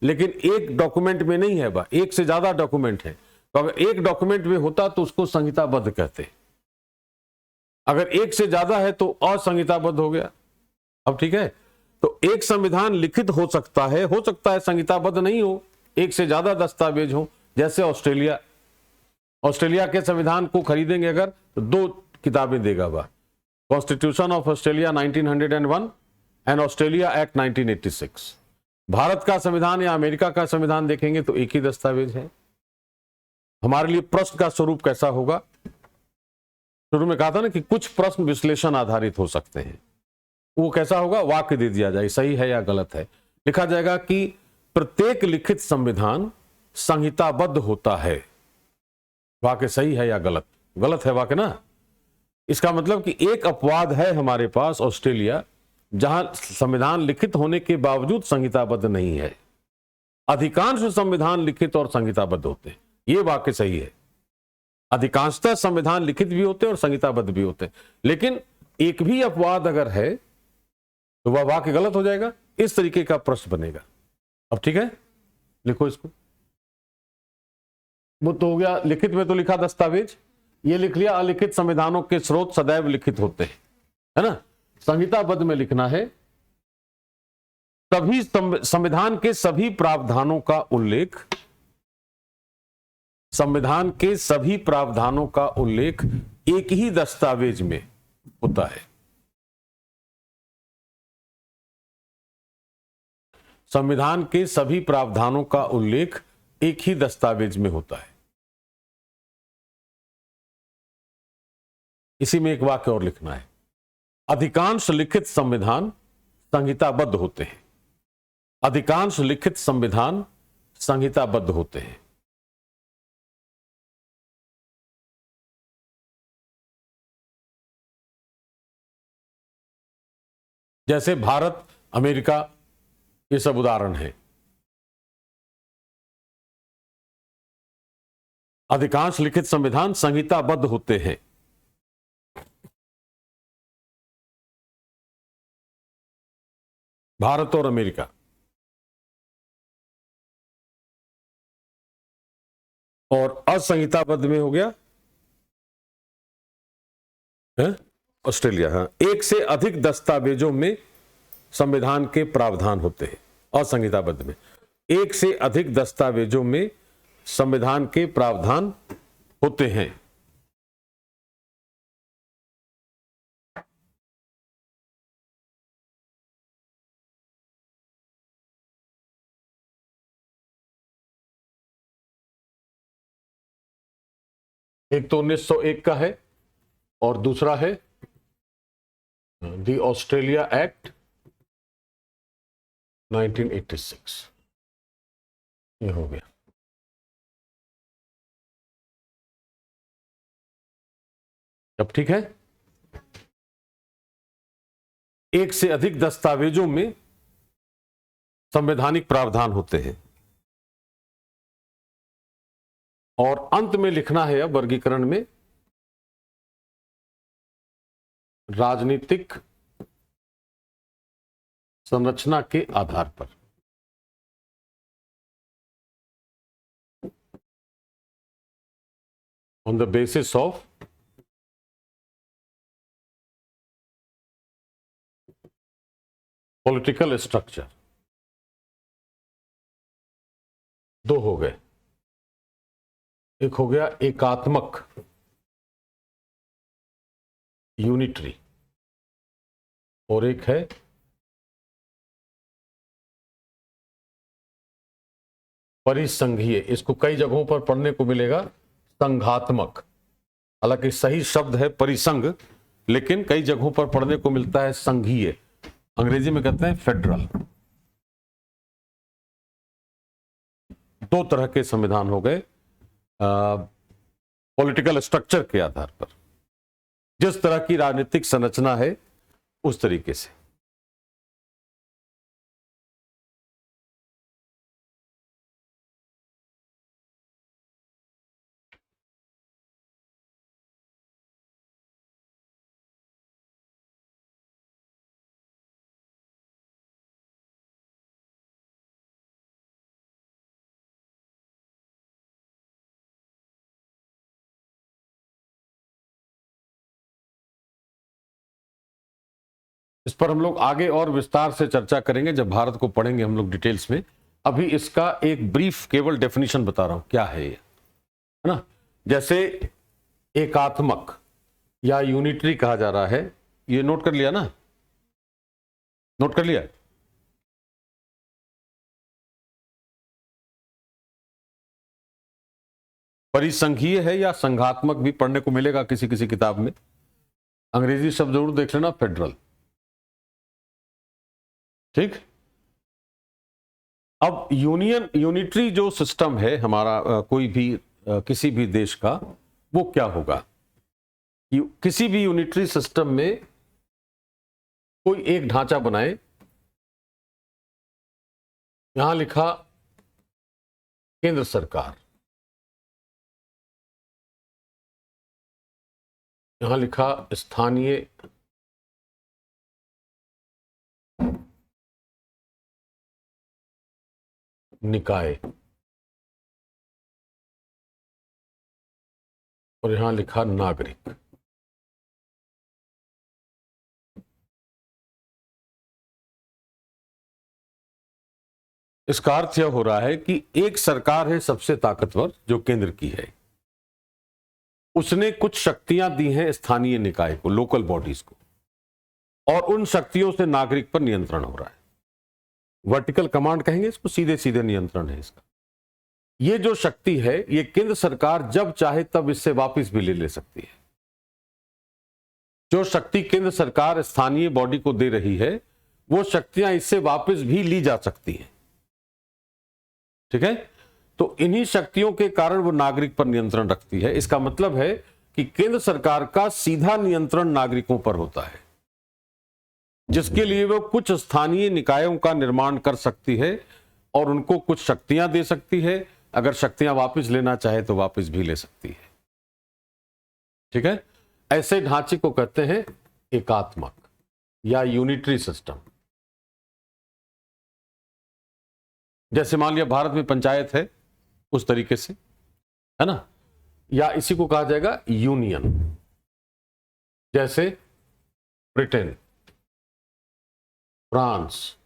लेकिन एक डॉक्यूमेंट में नहीं है, वह एक से ज्यादा डॉक्यूमेंट है। तो अगर एक डॉक्यूमेंट में होता तो उसको संहिताबद्ध कहते। अगर एक से ज्यादा है तो असंहिताबद्ध हो गया। अब ठीक है। तो एक संविधान लिखित हो सकता है संहिताबद्ध नहीं हो, एक से ज्यादा दस्तावेज हो। जैसे ऑस्ट्रेलिया के संविधान को खरीदेंगे अगर तो 2 किताबें देगा वह, constitution of Australia 1901 and Australia act 1986। Bharat का संविधान या अमेरिका का संविधान देखेंगे तो एक ही दस्तावेज है। हमारे लिए प्रश्न का स्वरूप कैसा होगा? शुरू में कहा था ना कि कुछ प्रश्न विश्लेषण आधारित हो सकते हैं। वो कैसा होगा? वाक्य दे दिया जाए, सही है या गलत है। लिखा जाएगा कि प्रत्येक लिखित संविधान संहिताबद्ध होता है। वाक्य सही है या गलत? गलत है वाक्य ना। इसका मतलब कि एक अपवाद है हमारे पास, ऑस्ट्रेलिया, जहां संविधान लिखित होने के बावजूद संहिताबद्ध नहीं है। अधिकांश संविधान लिखित और संहिताबद्ध होते हैं। यह वाक्य सही है। अधिकांशतः संविधान लिखित भी होते हैं और संहिताबद्ध भी होते हैं, लेकिन एक भी अपवाद अगर है तो वह वाक्य गलत हो जाएगा। इस तरीके का प्रश्न बनेगा। अब ठीक है, लिखो इसको। वो तो हो गया, लिखित में तो लिखा दस्तावेज, ये लिख लिया अलिखित संविधानों के स्रोत सदैव लिखित होते हैं, है ना। संहिताबद्ध में लिखना है सभी संविधान के सभी प्रावधानों का उल्लेख, संविधान के सभी प्रावधानों का उल्लेख एक ही दस्तावेज में होता है। संविधान के सभी प्रावधानों का उल्लेख एक ही दस्तावेज में होता है। इसी में एक वाक्य और लिखना है, अधिकांश लिखित संविधान संहिताबद्ध होते हैं। अधिकांश लिखित संविधान संहिताबद्ध होते हैं। जैसे भारत, अमेरिका, ये सब उदाहरण है। अधिकांश लिखित संविधान संहिताबद्ध होते हैं। भारत और अमेरिका। और असंहिताबद्ध में हो गया है ऑस्ट्रेलिया। हाँ, एक से अधिक दस्तावेजों में संविधान के प्रावधान होते हैं। असंहिताबद्ध में एक से अधिक दस्तावेजों में संविधान के प्रावधान होते हैं। एक तो 1901 का है और दूसरा है द ऑस्ट्रेलिया एक्ट 1986। ये हो गया। अब ठीक है, एक से अधिक दस्तावेजों में संवैधानिक प्रावधान होते हैं। और अंत में लिखना है अब वर्गीकरण में, राजनीतिक संरचना के आधार पर। On the basis of political structure. दो हो गए, एक हो गया एकात्मक, यूनिटरी, और एक है परिसंघीय। इसको कई जगहों पर पढ़ने को मिलेगा संघात्मक। हालांकि सही शब्द है परिसंघ, लेकिन कई जगहों पर पढ़ने को मिलता है संघीय। अंग्रेजी में कहते हैं फेडरल। दो तरह के संविधान हो गए पॉलिटिकल स्ट्रक्चर के आधार पर। जिस तरह की राजनीतिक संरचना है उस तरीके से। इस पर हम लोग आगे और विस्तार से चर्चा करेंगे जब भारत को पढ़ेंगे हम लोग डिटेल्स में। अभी इसका एक ब्रीफ केवल डेफिनेशन बता रहा हूं क्या है ये, है ना। जैसे एकात्मक या यूनिटरी कहा जा रहा है, ये नोट कर लिया ना, नोट कर लिया। परिसंघीय है या संघात्मक भी पढ़ने को मिलेगा किसी किसी किताब में। अंग्रेजी शब्द जरूर देख लेना, फेडरल। ठीक। अब यूनिटरी जो सिस्टम है हमारा, कोई भी किसी भी देश का, वो क्या होगा? किसी भी यूनिटरी सिस्टम में कोई एक ढांचा बनाए, यहां लिखा केंद्र सरकार, यहां लिखा स्थानीय निकाय, और यहां लिखा नागरिक। इसका अर्थ यह हो रहा है कि एक सरकार है सबसे ताकतवर, जो केंद्र की है, उसने कुछ शक्तियां दी हैं स्थानीय निकाय को, लोकल बॉडीज को, और उन शक्तियों से नागरिक पर नियंत्रण हो रहा है। वर्टिकल कमांड कहेंगे इसको, सीधे सीधे नियंत्रण है इसका। ये जो शक्ति है, ये केंद्र सरकार जब चाहे तब इससे वापस भी ले सकती है। जो शक्ति केंद्र सरकार स्थानीय बॉडी को दे रही है, वो शक्तियां इससे वापस भी ली जा सकती हैं। ठीक है, तो इन्हीं शक्तियों के कारण वो नागरिक पर नियंत्रण रखती है। इसका मतलब है कि केंद्र सरकार का सीधा नियंत्रण नागरिकों पर होता है, जिसके लिए वो कुछ स्थानीय निकायों का निर्माण कर सकती है और उनको कुछ शक्तियां दे सकती है। अगर शक्तियां वापस लेना चाहे तो वापस भी ले सकती है। ठीक है, ऐसे ढांचे को कहते हैं एकात्मक या यूनिटरी सिस्टम। जैसे मान लिया भारत में पंचायत है, उस तरीके से, है ना, या इसी को कहा जाएगा यूनियन। जैसे ब्रिटेन, फ्रांस,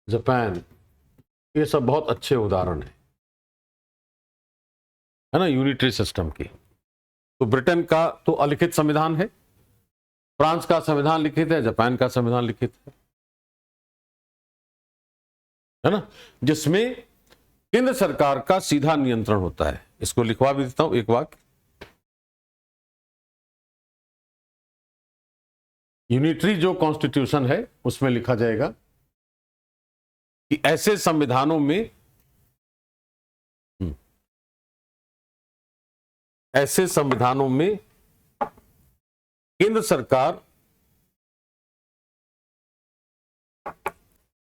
जापान, ये सब बहुत अच्छे उदाहरण है ना, यूनिटरी सिस्टम की। तो ब्रिटेन का तो अलिखित संविधान है, फ्रांस का संविधान लिखित है, जापान का संविधान लिखित है ना, जिसमें केंद्र सरकार का सीधा नियंत्रण होता है। इसको लिखवा भी देता हूं एक वाक्य। यूनिटरी जो कॉन्स्टिट्यूशन है, उसमें लिखा जाएगा कि ऐसे संविधानों में केंद्र सरकार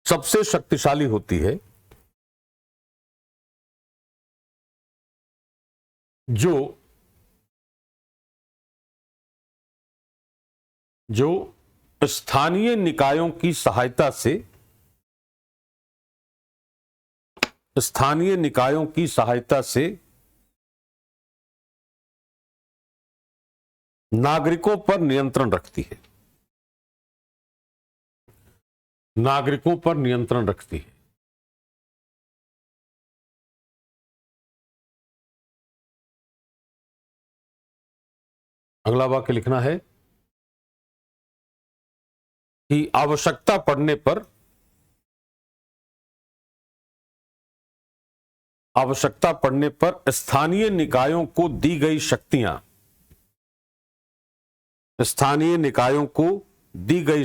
सबसे शक्तिशाली होती है, जो स्थानीय निकायों की सहायता से नागरिकों पर नियंत्रण रखती है, नागरिकों पर नियंत्रण रखती है। अगला वाक्य लिखना है कि आवश्यकता पड़ने पर स्थानीय निकायों को दी गई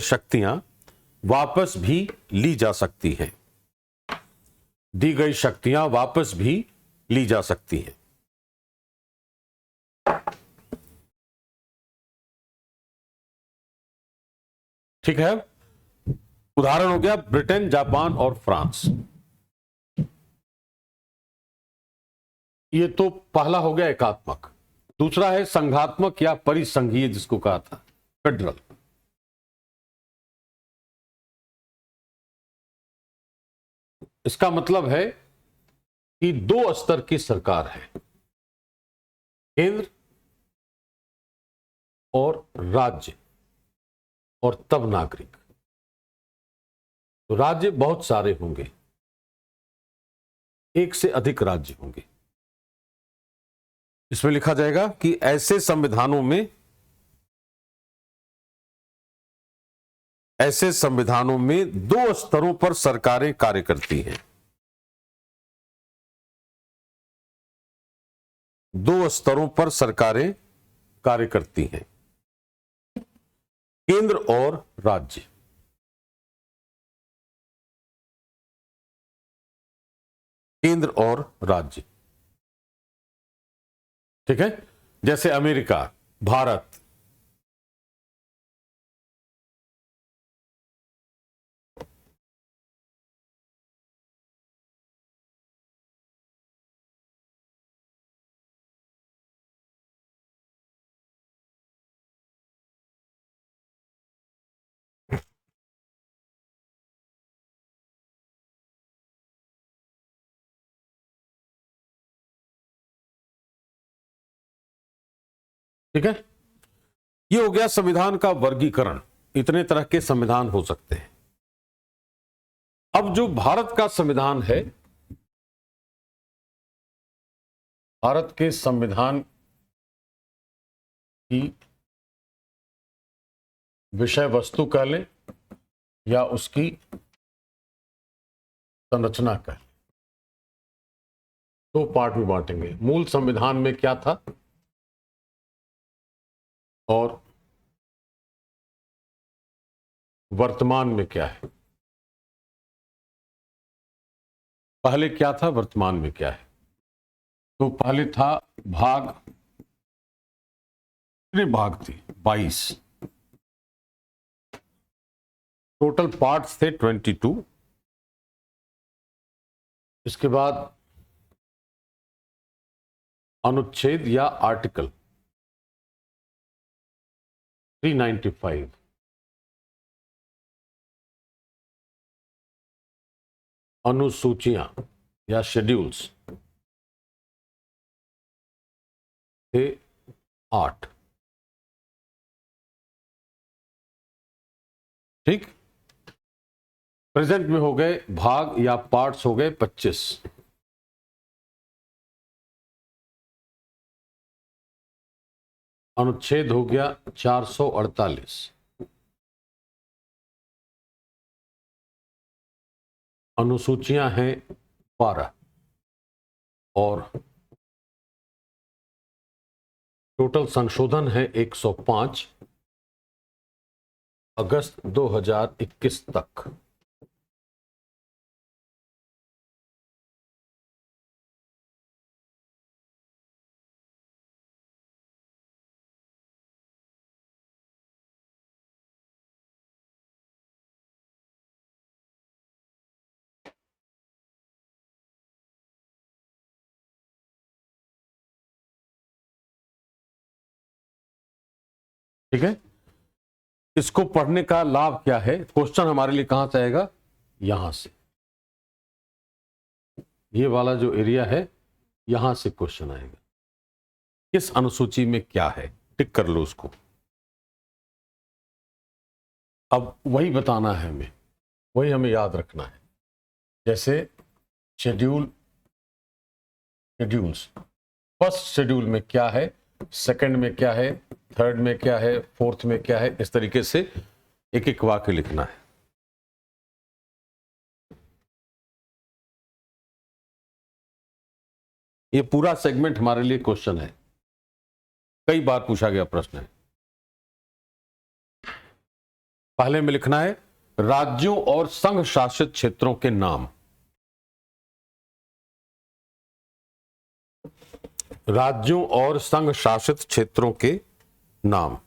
शक्तियां वापस भी ली जा सकती हैं। दी गई शक्तियां वापस भी ली जा सकती हैं। ठीक है, उदाहरण हो गया ब्रिटेन, जापान और फ्रांस। ये तो पहला हो गया एकात्मक। दूसरा है संघात्मक या परिसंघीय, जिसको कहा था फेडरल। इसका मतलब है कि दो स्तर की सरकार है, केंद्र और राज्य, और तब नागरिक। तो राज्य बहुत सारे होंगे, एक से अधिक राज्य होंगे। इसमें लिखा जाएगा कि ऐसे संविधानों में दो स्तरों पर सरकारें कार्य करती हैं। दो स्तरों पर सरकारें कार्य करती हैं, केंद्र और राज्य। केंद्र और राज्य। ठीक है, जैसे अमेरिका, भारत, ठीक है। ये हो गया संविधान का वर्गीकरण। इतने तरह के संविधान हो सकते हैं। अब जो भारत का संविधान है, भारत के संविधान की विषय वस्तु कह लें या उसकी संरचना कह लें, दो पार्ट में बांटेंगे। मूल संविधान में क्या था और वर्तमान में क्या है। पहले क्या था, वर्तमान में क्या है। तो पहले था भाग, कितने भाग थी, 22। टोटल पार्ट्स थे 22। इसके बाद अनुच्छेद या आर्टिकल 395, अनुसूचियां या शेड्यूल्स थे 8। ठीक, प्रेजेंट में हो गए भाग या पार्ट्स हो गए 25। अनुच्छेद हो गया 448। अनुसूचियां हैं 12 और टोटल संशोधन है 105 अगस्त 2021 तक। ठीक है, इसको पढ़ने का लाभ क्या है। क्वेश्चन हमारे लिए कहां से आएगा, यहां से। ये वाला जो एरिया है, यहां से क्वेश्चन आएगा। किस अनुसूची में क्या है, टिक कर लो उसको। अब वही बताना है हमें, वही हमें याद रखना है। जैसे शेड्यूल्स, फर्स्ट शेड्यूल में क्या है, सेकंड में क्या है, थर्ड में क्या है, फोर्थ में क्या है। इस तरीके से एक एक वाक्य लिखना है। ये पूरा सेगमेंट हमारे लिए क्वेश्चन है, कई बार पूछा गया प्रश्न है। पहले में लिखना है राज्यों और संघ शासित क्षेत्रों के नाम। राज्यों और संघ शासित क्षेत्रों के नाम।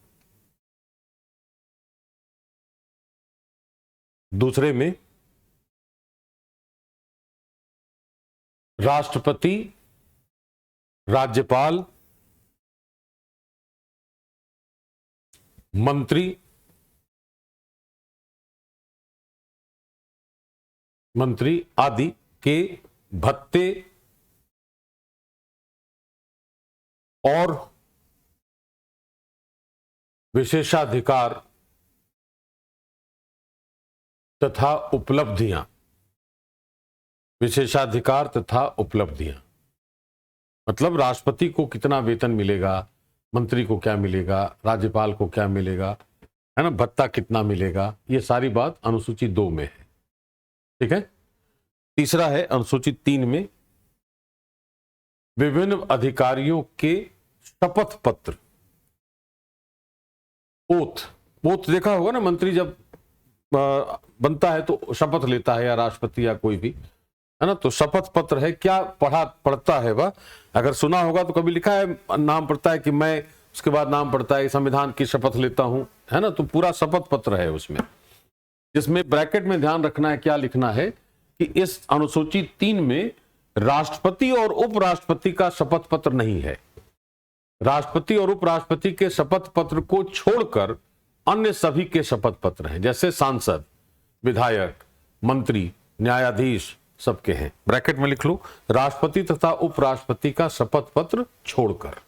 दूसरे में राष्ट्रपति, राज्यपाल, मंत्री आदि के भत्ते और विशेषाधिकार तथा उपलब्धियां। विशेषाधिकार तथा उपलब्धियां मतलब राष्ट्रपति को कितना वेतन मिलेगा, मंत्री को क्या मिलेगा, राज्यपाल को क्या मिलेगा, है ना, भत्ता कितना मिलेगा। ये सारी बात अनुसूची 2 में है। ठीक है, तीसरा है अनुसूची 3 में विभिन्न अधिकारियों के शपथ पत्र। ओथ देखा होगा ना, मंत्री जब बनता है तो शपथ लेता है, या राष्ट्रपति या कोई भी, है ना। तो शपथ पत्र है, क्या पढ़ता है वह, अगर सुना होगा तो कभी लिखा है नाम पड़ता है कि मैं, उसके बाद नाम पड़ता है संविधान की शपथ लेता हूं, है ना। तो पूरा शपथ पत्र है उसमें, जिसमें ब्रैकेट में ध्यान रखना है क्या लिखना है कि इस अनुसूची 3 में राष्ट्रपति और उपराष्ट्रपति का शपथ पत्र नहीं है। राष्ट्रपति और उपराष्ट्रपति के शपथ पत्र को छोड़कर अन्य सभी के शपथ पत्र हैं, जैसे सांसद, विधायक, मंत्री, न्यायाधीश सबके हैं। ब्रैकेट में लिख लो, राष्ट्रपति तथा उपराष्ट्रपति का शपथ पत्र छोड़कर।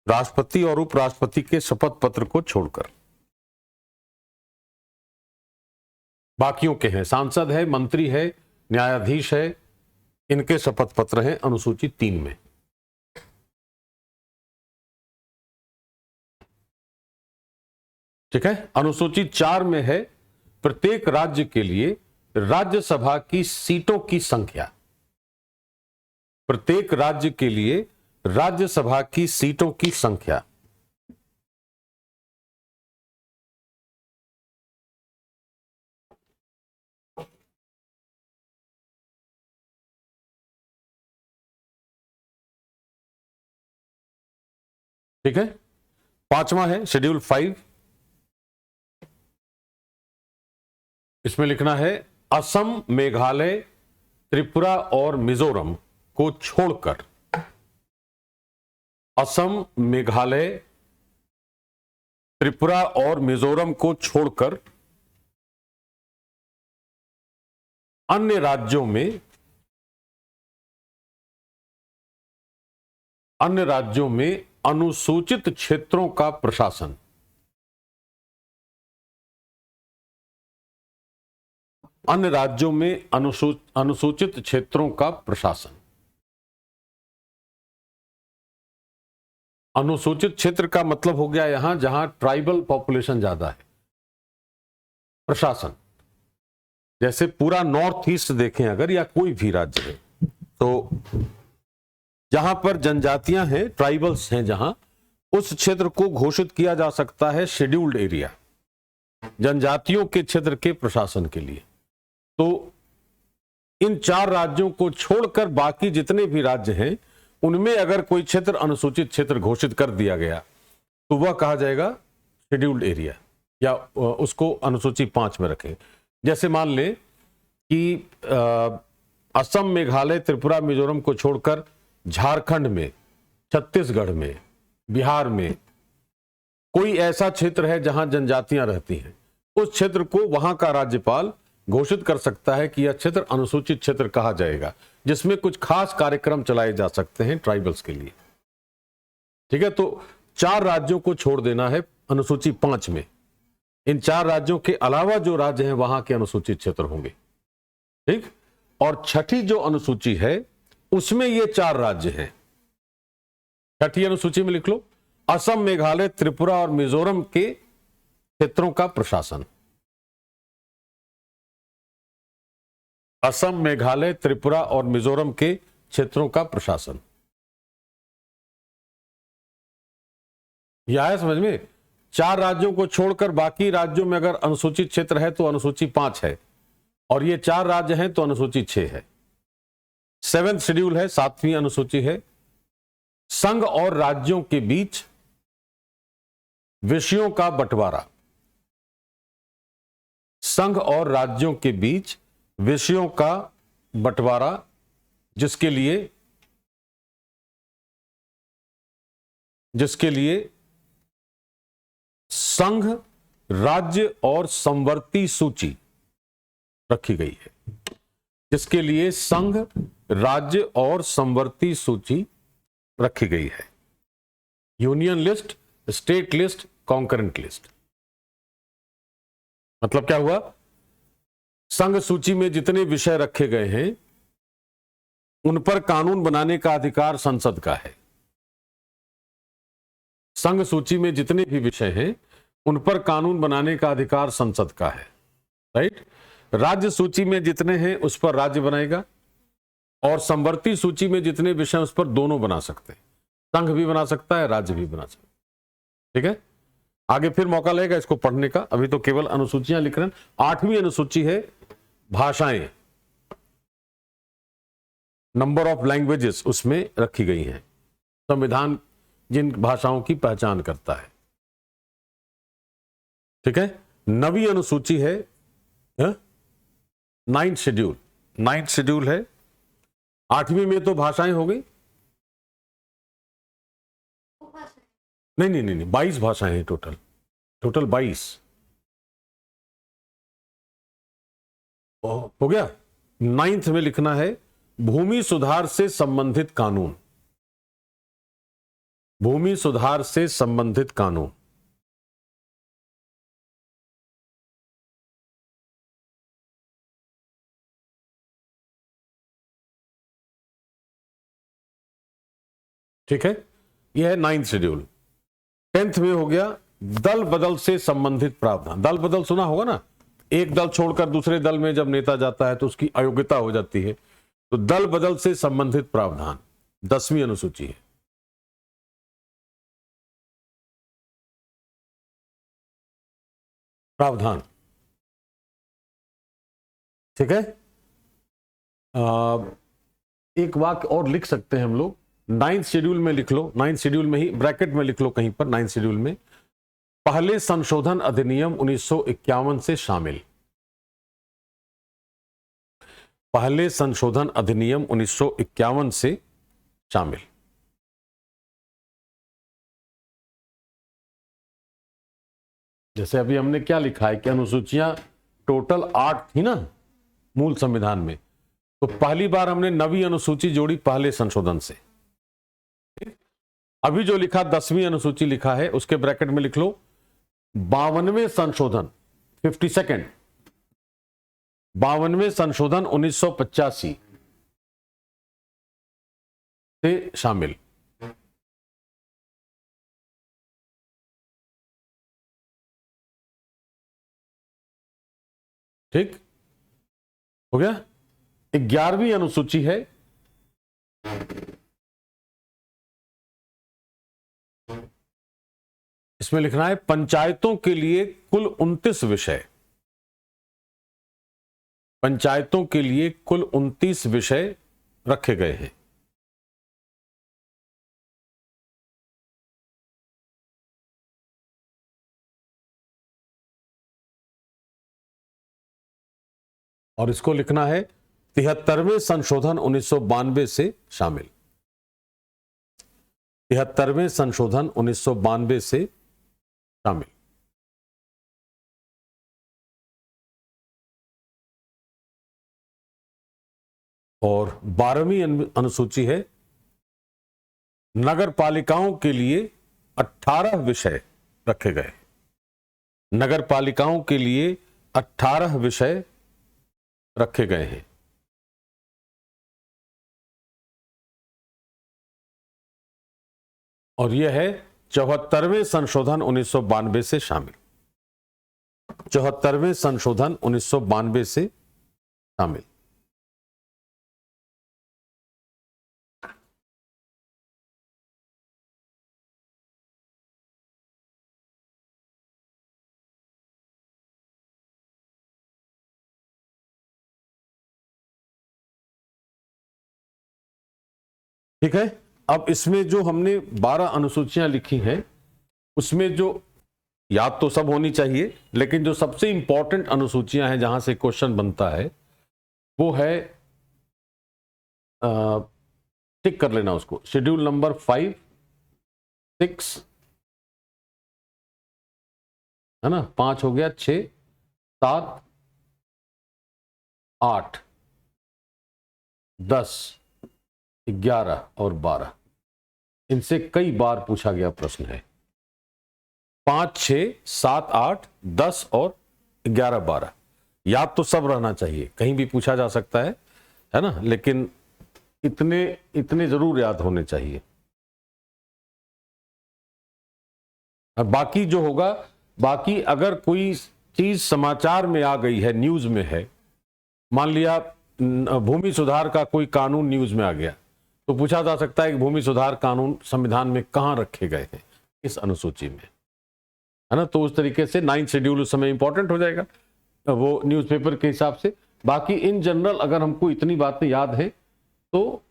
राष्ट्रपति और उपराष्ट्रपति के शपथ पत्र को छोड़कर बाकियों के हैं, सांसद है, मंत्री है, न्यायाधीश है, इनके शपथ पत्र हैं अनुसूची 3 में। ठीक है। अनुसूची 4 में है प्रत्येक राज्य के लिए राज्यसभा की सीटों की संख्या। प्रत्येक राज्य के लिए राज्यसभा की सीटों की संख्या। ठीक है। 5वां है शेड्यूल 5। इसमें लिखना है असम, मेघालय, त्रिपुरा और मिजोरम को छोड़कर, असम, मेघालय, त्रिपुरा और मिजोरम को छोड़कर अन्य राज्यों में अनुसूचित क्षेत्रों का प्रशासन, अन्य राज्यों में अनुसूचित क्षेत्रों का प्रशासन। अनुसूचित क्षेत्र का मतलब हो गया यहां जहां ट्राइबल पॉपुलेशन ज्यादा है। प्रशासन जैसे पूरा नॉर्थ ईस्ट देखें अगर, या कोई भी राज्य है, तो जहां पर जनजातियां हैं, ट्राइबल्स हैं, जहां उस क्षेत्र को घोषित किया जा सकता है शेड्यूल्ड एरिया, जनजातियों के क्षेत्र के प्रशासन के लिए। तो इन 4 राज्यों को छोड़कर बाकी जितने भी राज्य हैं उनमें अगर कोई क्षेत्र अनुसूचित क्षेत्र घोषित कर दिया गया तो वह कहा जाएगा शेड्यूल्ड एरिया, या उसको अनुसूची 5 में रखें। जैसे मान लें कि असम, मेघालय, त्रिपुरा, मिजोरम को छोड़कर झारखंड में, छत्तीसगढ़ में, बिहार में कोई ऐसा क्षेत्र है जहां जनजातियां रहती हैं, उस क्षेत्र को वहां का राज्यपाल घोषित कर सकता है कि यह क्षेत्र अनुसूचित क्षेत्र कहा जाएगा, जिसमें कुछ खास कार्यक्रम चलाए जा सकते हैं ट्राइबल्स के लिए। ठीक है। तो 4 राज्यों को छोड़ देना है अनुसूची 5 में। इन 4 राज्यों के अलावा जो राज्य हैं वहां के अनुसूचित क्षेत्र होंगे। ठीक। और छठी जो अनुसूची है उसमें ये 4 राज्य हैं। छठी अनुसूची में लिख लो असम, मेघालय, त्रिपुरा और मिजोरम के क्षेत्रों का प्रशासन। असम, मेघालय, त्रिपुरा और मिजोरम के क्षेत्रों का प्रशासन। यह आया समझ में? 4 राज्यों को छोड़कर बाकी राज्यों में अगर अनुसूचित क्षेत्र है तो अनुसूची 5 है, और ये 4 राज्य हैं तो अनुसूची 6 है। 7th शेड्यूल है, 7वीं अनुसूची है। संघ और राज्यों के बीच विषयों का बंटवारा। संघ और राज्यों के बीच विषयों का बंटवारा, जिसके लिए संघ, राज्य और समवर्ती सूची रखी गई है। जिसके लिए संघ, राज्य और समवर्ती सूची रखी गई है। Union list, state list, concurrent list. मतलब क्या हुआ? संघ सूची में जितने विषय रखे गए हैं उन पर कानून बनाने का अधिकार संसद का है। संघ सूची में जितने भी विषय हैं उन पर कानून बनाने का अधिकार संसद का है। राइट। राज्य सूची में जितने हैं उस पर राज्य बनाएगा, और समवर्ती सूची में जितने विषय उस पर दोनों बना सकते हैं। संघ भी बना सकता है, राज्य भी बना सकता है। ठीक है। आगे फिर मौका लगेगा इसको पढ़ने का, अभी तो केवल अनुसूचियां लिख रहे हैं। 8वीं अनुसूची है भाषाएं, नंबर ऑफ लैंग्वेजेस उसमें रखी गई हैं, संविधान जिन भाषाओं की पहचान करता है। ठीक है, 9वीं अनुसूची है 9th शेड्यूल। 9th शेड्यूल है, 8वीं में तो भाषाएं हो गई, नहीं 22 भाषाएं हैं टोटल 22 हो गया। 9th में लिखना है भूमि सुधार से संबंधित कानून, भूमि सुधार से संबंधित कानून। ठीक है, यह है 9th शेड्यूल। 10th में हो गया दल बदल से संबंधित प्रावधान। दल बदल सुना होगा ना, एक दल छोड़कर दूसरे दल में जब नेता जाता है तो उसकी अयोग्यता हो जाती है, तो दल बदल से संबंधित प्रावधान 10वीं अनुसूची है। प्रावधान, ठीक है। एक वाक्य और लिख सकते हैं हम लोग, 9th शेड्यूल में लिख लो, 9th शेड्यूल में ही ब्रैकेट में लिख लो कहीं पर, 9th शेड्यूल में पहले संशोधन अधिनियम 1951 से शामिल, पहले संशोधन अधिनियम 1951 से शामिल। जैसे अभी हमने क्या लिखा है कि अनुसूचियां टोटल 8 थी ना मूल संविधान में, तो पहली बार हमने 9वीं अनुसूची जोड़ी पहले संशोधन से। अभी जो लिखा 10वीं अनुसूची लिखा है, उसके ब्रैकेट में लिख लो 52वें संशोधन 52nd 52वें संशोधन 1985 से शामिल। ठीक हो गया। 11वीं अनुसूची है इसमें लिखना है पंचायतों के लिए कुल 29 विषय, पंचायतों के लिए कुल 29 विषय रखे गए हैं। और इसको लिखना है 73वें संशोधन 1992 से शामिल, 73वें संशोधन 1992 से शामिल। और 12वीं अनुसूची है नगर पालिकाओं के लिए 18 विषय रखे गए, नगर पालिकाओं के लिए 18 विषय रखे गए हैं। और यह है 74वें संशोधन 1992 से शामिल, 74वें संशोधन 1992 से शामिल। ठीक है, अब इसमें जो हमने 12 अनुसूचियां लिखी हैं, उसमें जो याद तो सब होनी चाहिए, लेकिन जो सबसे इंपॉर्टेंट अनुसूचियां हैं जहां से क्वेश्चन बनता है वो है, टिक कर लेना उसको, शेड्यूल नंबर 5, 6 है ना, 5 हो गया, 6, 7, 8, 10, 11 और 12। इनसे कई बार पूछा गया प्रश्न है, 5, 6, 7, 8, 10 और 11, 12। याद तो सब रहना चाहिए, कहीं भी पूछा जा सकता है ना, लेकिन इतने जरूर याद होने चाहिए। और बाकी जो होगा, बाकी अगर कोई चीज समाचार में आ गई है, न्यूज में है, मान लिया भूमि सुधार का कोई कानून न्यूज में आ गया, तो पूछा जा सकता है कि भूमि सुधार कानून संविधान में कहां रखे गए हैं, इस अनुसूची में। है ना। तो उस तरीके से 9 शेड्यूल उस समय इंपॉर्टेंट हो जाएगा वो न्यूज़पेपर के हिसाब से। बाकी इन जनरल अगर हमको इतनी बातें याद हैं तो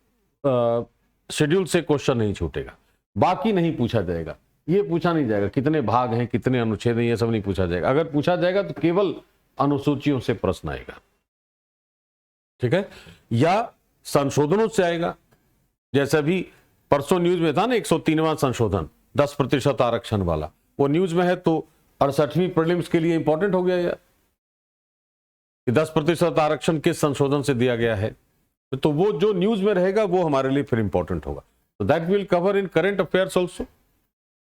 शेड्यूल से क्वेश्चन नहीं छूटेगा। बाकी नहीं पूछा जाएगा, ये पूछा नहीं जाएगा कितने भाग हैं, कितने अनुच्छेद हैं, ये सब नहीं पूछा जाएगा। अगर पूछा जाएगा तो केवल अनुसूचियों से प्रश्न आएगा, ठीक है, या संशोधनों से आएगा। जैसे भी परसों न्यूज में था ना 103वां संशोधन 10% आरक्षण वाला, वो न्यूज में है तो 68वीं प्रीलिम्स के लिए इंपॉर्टेंट हो गया यार कि 10% आरक्षण किस संशोधन से दिया गया है। तो वो जो न्यूज में रहेगा वो हमारे लिए फिर इंपॉर्टेंट होगा। तो that will cover in current affairs also.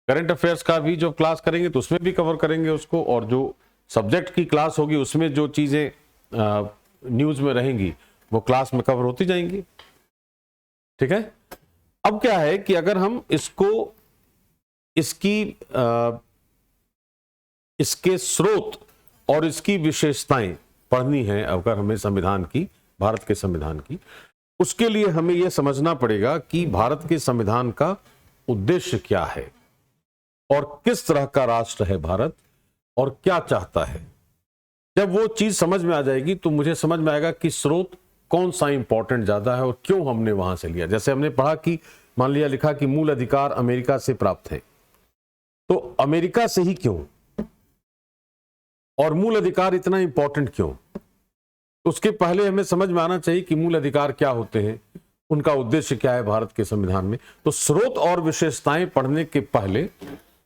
Current affairs का भी जो क्लास करेंगे तो उसमें भी कवर करेंगे उसको, और जो सब्जेक्ट की क्लास होगी उसमें जो चीजें न्यूज में रहेंगी वो क्लास में कवर होती जाएंगी, ठीक है। अब क्या है कि अगर हम इसके स्रोत और इसकी विशेषताएं पढ़नी है, अगर हमें संविधान की, भारत के संविधान की, उसके लिए हमें यह समझना पड़ेगा कि भारत के संविधान का उद्देश्य क्या है और किस तरह का राष्ट्र है भारत और क्या चाहता है। जब वो चीज समझ में आ जाएगी तो मुझे समझ में आएगा कि स्रोत कौन सा इंपॉर्टेंट ज्यादा है और क्यों हमने वहां से लिया। जैसे हमने पढ़ा कि मान लिया लिखा कि मूल अधिकार अमेरिका से प्राप्त है, तो अमेरिका से ही क्यों, और मूल अधिकार इतना इंपॉर्टेंट क्यों। उसके पहले हमें समझ में आना चाहिए कि मूल अधिकार क्या होते हैं, उनका उद्देश्य क्या है भारत के संविधान में। तो स्रोत और विशेषताएं पढ़ने के पहले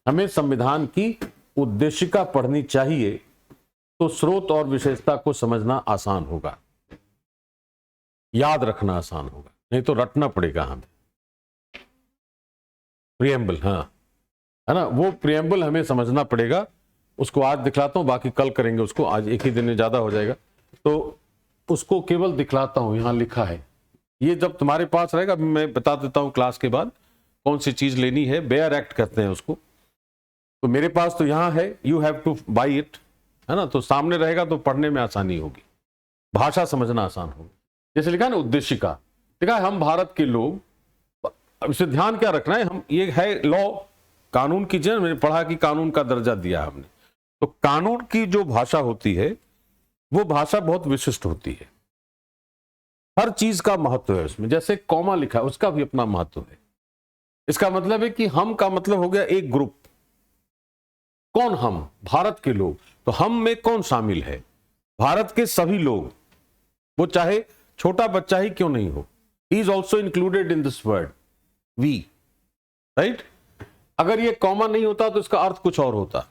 हमें संविधान की उद्देशिका पढ़नी चाहिए, तो स्रोत और विशेषता को समझना आसान होगा, याद रखना आसान होगा, नहीं तो रटना पड़ेगा हमें। प्रियम्बल, हाँ, है ना, वो प्रियम्बल हमें समझना पड़ेगा। उसको आज दिखलाता हूं, बाकी कल करेंगे उसको, आज एक ही दिन में ज्यादा हो जाएगा। तो उसको केवल दिखलाता हूं, यहां लिखा है। ये जब तुम्हारे पास रहेगा मैं बता देता हूं क्लास के बाद कौन सी चीज लेनी है। बेयर एक्ट कहते हैं उसको। तो मेरे पास तो यहां है, you have two by it, है ना। तो सामने रहेगा तो पढ़ने में आसानी होगी, भाषा समझना आसान होगी। जैसे लिखा है ना उद्देशिका, लिखा है हम भारत के लोग। अब इसे ध्यान क्या रखना है, हम ये है लॉ, कानून की जन, मैंने पढ़ा कि कानून का दर्जा दिया हमने। तो कानून की जो भाषा होती है वो भाषा बहुत विशिष्ट होती है, हर चीज का महत्व है उसमें। जैसे कॉमा लिखा है उसका भी अपना महत्व है। इसका मतलब है कि हम का मतलब हो गया एक ग्रुप। कौन हम? भारत के लोग। तो हम में कौन शामिल है? भारत के सभी लोग, वो चाहे छोटा बच्चा ही क्यों नहीं हो। He is also included in this word we, right. अगर ये कॉमा नहीं होता तो इसका अर्थ कुछ और होता।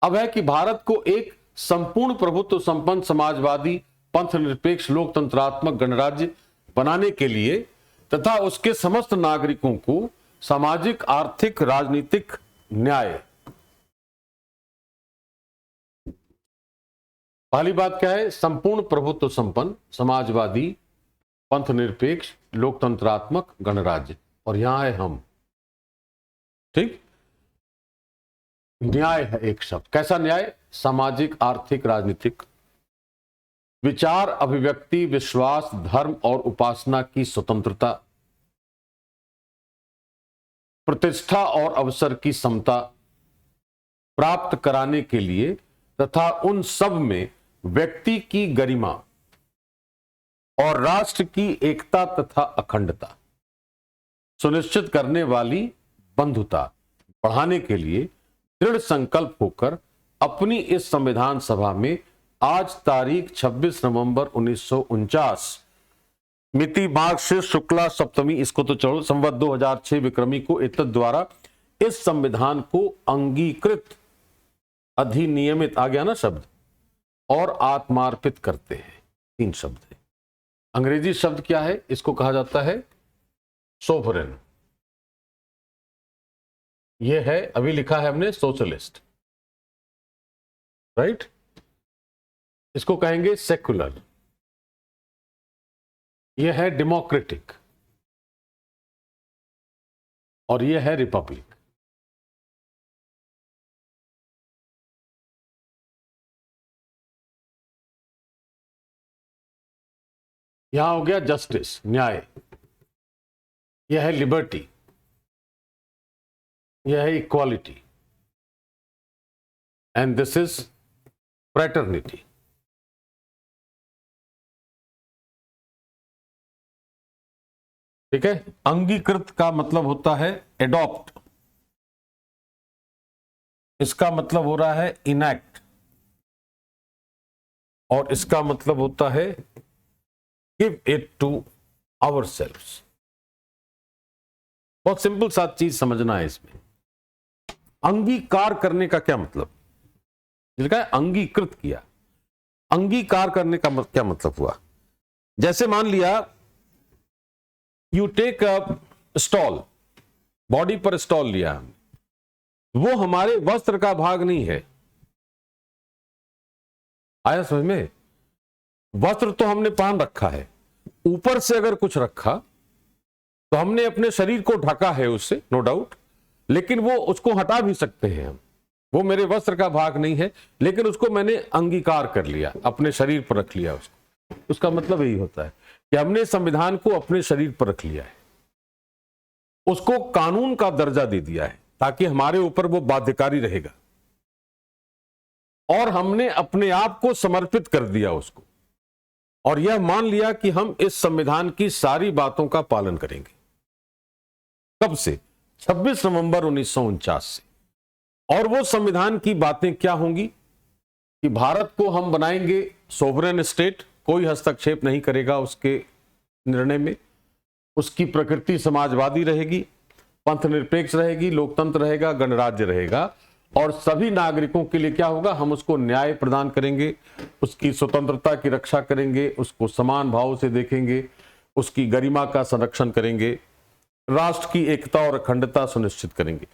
अब है कि भारत को एक संपूर्ण प्रभुत्व संपन्न समाजवादी पंथ निरपेक्ष लोकतंत्रात्मक गणराज्य बनाने के लिए तथा उसके समस्त नागरिकों को सामाजिक आर्थिक राजनीतिक न्याय। पहली बात क्या है? संपूर्ण प्रभुत्व संपन्न समाजवादी पंथ निरपेक्ष लोकतंत्रात्मक गणराज्य, और यहां है हम, ठीक। न्याय है एक शब्द। कैसा न्याय? सामाजिक आर्थिक राजनीतिक, विचार अभिव्यक्ति विश्वास धर्म और उपासना की स्वतंत्रता, प्रतिष्ठा और अवसर की समता प्राप्त कराने के लिए तथा उन सब में व्यक्ति की गरिमा और राष्ट्र की एकता तथा अखंडता सुनिश्चित करने वाली बंधुता बढ़ाने के लिए दृढ़ संकल्प होकर अपनी इस संविधान सभा में आज तारीख 26 नवंबर 1949 मिति मार्गशीर्ष शुक्ला सप्तमी, इसको तो चलो संवत 2006 विक्रमी को एतद द्वारा इस संविधान को अंगीकृत अधिनियमित, आ गया ना शब्द, और आत्मार्पित करते हैं। 3 शब्द है। अंग्रेजी शब्द क्या है? इसको कहा जाता है सोवरेन। ये है, अभी लिखा है हमने सोशलिस्ट, राइट। इसको कहेंगे सेक्युलर। ये है डेमोक्रेटिक, और ये है रिपब्लिक। यहां हो गया जस्टिस न्याय, यह है लिबर्टी, यह है equality, and this is fraternity. ठीक है, अंगीकृत का मतलब होता है एडॉप्ट, इसका मतलब हो रहा है इनैक्ट, और इसका मतलब होता है गिव इट टू आवरसेल्व्स। बहुत सिंपल सा चीज समझना है इसमें। अंगीकार करने का क्या मतलब, लिखा है अंगीकृत किया। अंगीकार करने का क्या मतलब हुआ, जैसे मान लिया you take a stall, body पर स्टॉल लिया हमने, वो हमारे वस्त्र का भाग नहीं है। आया समझ में? वस्त्र तो हमने पहन रखा है, ऊपर से अगर कुछ रखा तो हमने अपने शरीर को ढका है उससे, नो डाउट, लेकिन वो उसको हटा भी सकते हैं हम, वो मेरे वस्त्र का भाग नहीं है, लेकिन उसको मैंने अंगीकार कर लिया, अपने शरीर पर रख लिया उसको। उसका मतलब यही होता है कि हमने संविधान को अपने शरीर पर रख लिया है, उसको कानून का दर्जा दे दिया है ताकि हमारे ऊपर वो बाध्यकारी रहेगा, और हमने अपने आप को समर्पित कर दिया उसको, और यह मान लिया कि हम इस संविधान की सारी बातों का पालन करेंगे। कब से? 26 नवंबर 1949 से। और वो संविधान की बातें क्या होंगी कि भारत को हम बनाएंगे सोवरेन स्टेट, कोई हस्तक्षेप नहीं करेगा उसके निर्णय में, उसकी प्रकृति समाजवादी रहेगी, पंथ निरपेक्ष रहेगी, लोकतंत्र रहेगा, गणराज्य रहेगा, और सभी नागरिकों के लिए क्या होगा, हम उसको न्याय प्रदान करेंगे, उसकी स्वतंत्रता की रक्षा करेंगे, उसको समान भाव से देखेंगे, उसकी गरिमा का संरक्षण करेंगे, राष्ट्र की एकता और अखंडता सुनिश्चित करेंगे।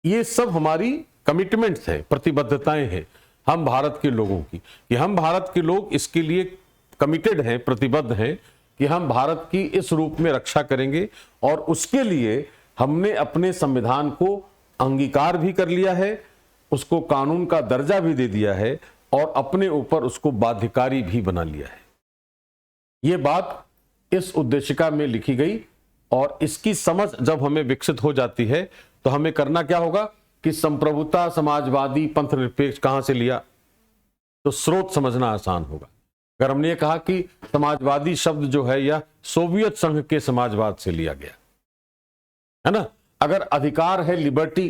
ये सब हमारी कमिटमेंट्स हैं, प्रतिबद्धताएं हैं हम भारत के लोगों की, कि हम भारत के लोग इसके लिए कमिटेड हैं, प्रतिबद्ध हैं कि हम भारत की इस रूप में रक्षा करेंगे, और उसके लिए हमने अपने संविधान को अंगीकार भी कर लिया है, उसको कानून का दर्जा भी दे दिया है, और अपने ऊपर उसको बाध्यकारी भी बना लिया है। यह बात इस उद्देशिका में लिखी गई, और इसकी समझ जब हमें विकसित हो जाती है तो हमें करना क्या होगा कि संप्रभुता, समाजवादी, पंथ निरपेक्ष कहां से लिया, तो स्रोत समझना आसान होगा। अगर हमने ये कहा कि समाजवादी शब्द जो है यह सोवियत संघ के समाजवाद से लिया गया है ना, अगर अधिकार है लिबर्टी,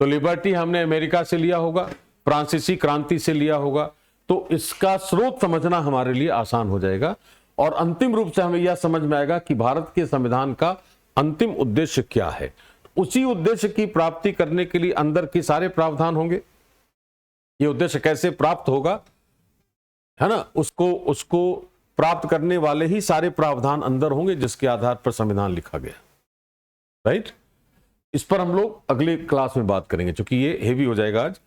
तो लिबर्टी हमने अमेरिका से लिया होगा, फ्रांसीसी क्रांति से लिया होगा, तो इसका स्रोत समझना हमारे लिए आसान हो जाएगा, और अंतिम रूप से हमें यह समझ में आएगा कि भारत के संविधान का अंतिम उद्देश्य क्या है। उसी उद्देश्य की प्राप्ति करने के लिए अंदर के सारे प्रावधान होंगे। ये उद्देश्य कैसे प्राप्त होगा, है ना, उसको प्राप्त करने वाले ही सारे प्रावधान अंदर होंगे जिसके आधार पर संविधान लिखा गया। राइट, इस पर हम लोग अगले क्लास में बात करेंगे, क्योंकि ये हेवी हो जाएगा आज।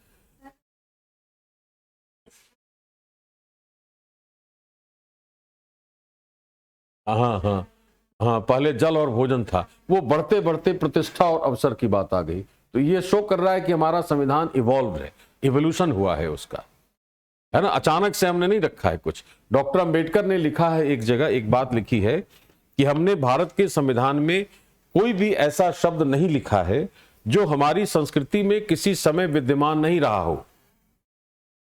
हाँ हाँ हाँ, पहले जल और भोजन था, वो बढ़ते बढ़ते प्रतिष्ठा और अवसर की बात आ गई। तो ये शो कर रहा है कि हमारा संविधान इवॉल्व है, इवोल्यूशन हुआ है उसका, है ना, अचानक से हमने नहीं रखा है कुछ। डॉक्टर अंबेडकर ने लिखा है एक जगह, एक बात लिखी है कि हमने भारत के संविधान में कोई भी ऐसा शब्द नहीं लिखा है जो हमारी संस्कृति में किसी समय विद्यमान नहीं रहा हो।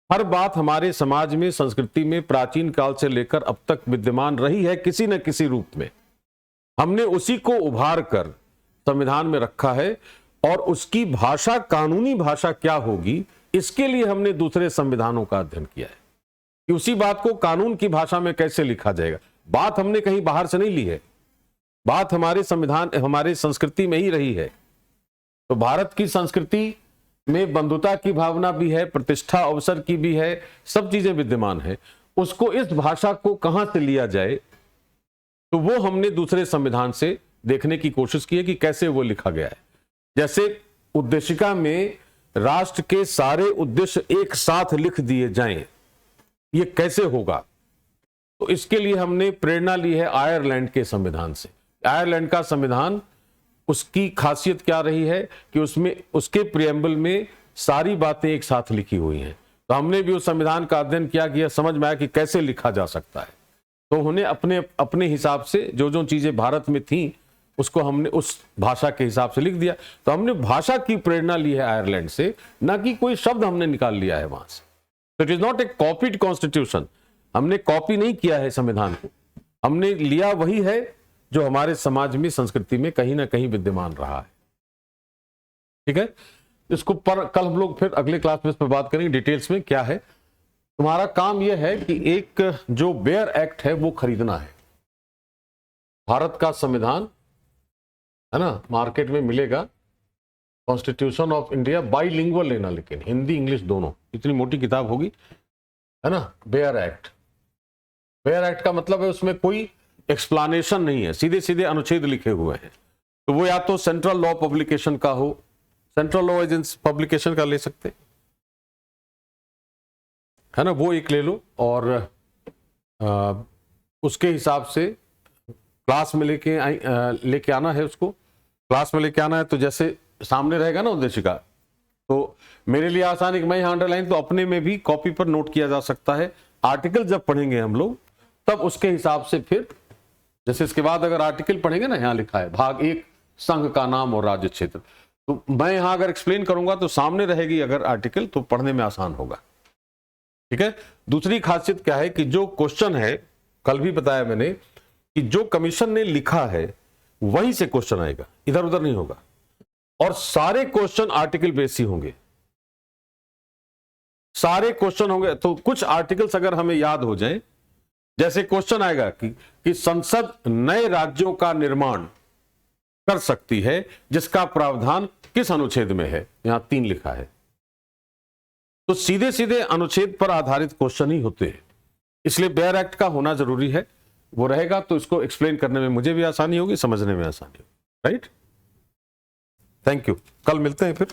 हर बात हमारे समाज में, संस्कृति में प्राचीन काल से लेकर अब तक विद्यमान रही है किसी न किसी रूप में। हमने उसी को उभार कर संविधान में रखा है, और उसकी भाषा, कानूनी भाषा क्या होगी, इसके लिए हमने दूसरे संविधानों का अध्ययन किया है कि उसी बात को कानून की भाषा में कैसे लिखा जाएगा। बात हमने कहीं बाहर से नहीं ली है, बात हमारे संविधान, हमारे संस्कृति में ही रही है। तो भारत की संस्कृति में बंधुता की भावना भी है, प्रतिष्ठा अवसर की भी है, सब चीजें विद्यमान है। उसको, इस भाषा को कहां से लिया जाए, तो वो हमने दूसरे संविधान से देखने की कोशिश की है कि कैसे वो लिखा गया है। जैसे उद्देशिका में राष्ट्र के सारे उद्देश्य एक साथ लिख दिए जाएं, ये कैसे होगा, तो इसके लिए हमने प्रेरणा ली है आयरलैंड के संविधान से। आयरलैंड का संविधान, उसकी खासियत क्या रही है कि उसमें, उसके प्रियम्बल में सारी बातें एक साथ लिखी हुई हैं। तो हमने भी उस संविधान का अध्ययन किया कि यह समझ में आया कि कैसे लिखा जा सकता है। तो उन्हें अपने अपने हिसाब से जो जो चीजें भारत में थी उसको हमने उस भाषा के हिसाब से लिख दिया। तो हमने भाषा की प्रेरणा ली है आयरलैंड से, ना कि कोई शब्द हमने निकाल लिया है वहां से। तो it is not a copied constitution, हमने कॉपी नहीं किया है संविधान को, हमने लिया वही है जो हमारे समाज में, संस्कृति में कहीं ना कहीं विद्यमान रहा है। ठीक है, इसको पर कल हम लोग फिर अगले क्लास में इस पर बात करेंगे डिटेल्स में क्या है। तुम्हारा काम यह है कि एक जो बेयर एक्ट है वो खरीदना है। भारत का संविधान है ना, मार्केट में मिलेगा, कॉन्स्टिट्यूशन ऑफ इंडिया, बाईलिंगुअल लेना, लेकिन हिंदी इंग्लिश दोनों, इतनी मोटी किताब होगी है ना। बेयर एक्ट, बेयर एक्ट का मतलब है उसमें कोई एक्सप्लानेशन नहीं है, सीधे सीधे अनुच्छेद लिखे हुए हैं। तो वो या तो सेंट्रल लॉ पब्लिकेशन का हो, सेंट्रल लॉ एजेंसी पब्लिकेशन का ले सकते है ना, वो एक ले लो और उसके हिसाब से क्लास में लेके आना है उसको, क्लास में लेके आना है। तो जैसे सामने रहेगा ना उद्देशिका, तो मेरे लिए आसान है कि मैं यहाँ अंडरलाइन, तो अपने में भी कॉपी पर नोट किया जा सकता है। आर्टिकल जब पढ़ेंगे हम लोग तब उसके हिसाब से फिर, जैसे इसके बाद अगर आर्टिकल पढ़ेंगे ना, यहाँ लिखा है भाग 1 संघ का नाम और राज्य क्षेत्र, तो मैं यहां अगर एक्सप्लेन करूंगा तो सामने रहेगी अगर आर्टिकल, तो पढ़ने में आसान होगा। ठीक है, दूसरी खासियत क्या है कि जो क्वेश्चन है, कल भी बताया मैंने कि जो कमीशन ने लिखा है वहीं से क्वेश्चन आएगा, इधर उधर नहीं होगा, और सारे क्वेश्चन आर्टिकल बेस ही होंगे, सारे क्वेश्चन होंगे। तो कुछ आर्टिकल्स अगर हमें याद हो जाए, जैसे क्वेश्चन आएगा कि संसद नए राज्यों का निर्माण कर सकती है जिसका प्रावधान किस अनुच्छेद में है, यहां 3 लिखा है। तो सीधे सीधे अनुच्छेद पर आधारित क्वेश्चन ही होते हैं, इसलिए बेयर एक्ट का होना जरूरी है। वो रहेगा तो इसको एक्सप्लेन करने में मुझे भी आसानी होगी, समझने में आसानी होगी। राइट, थैंक यू, कल मिलते हैं फिर।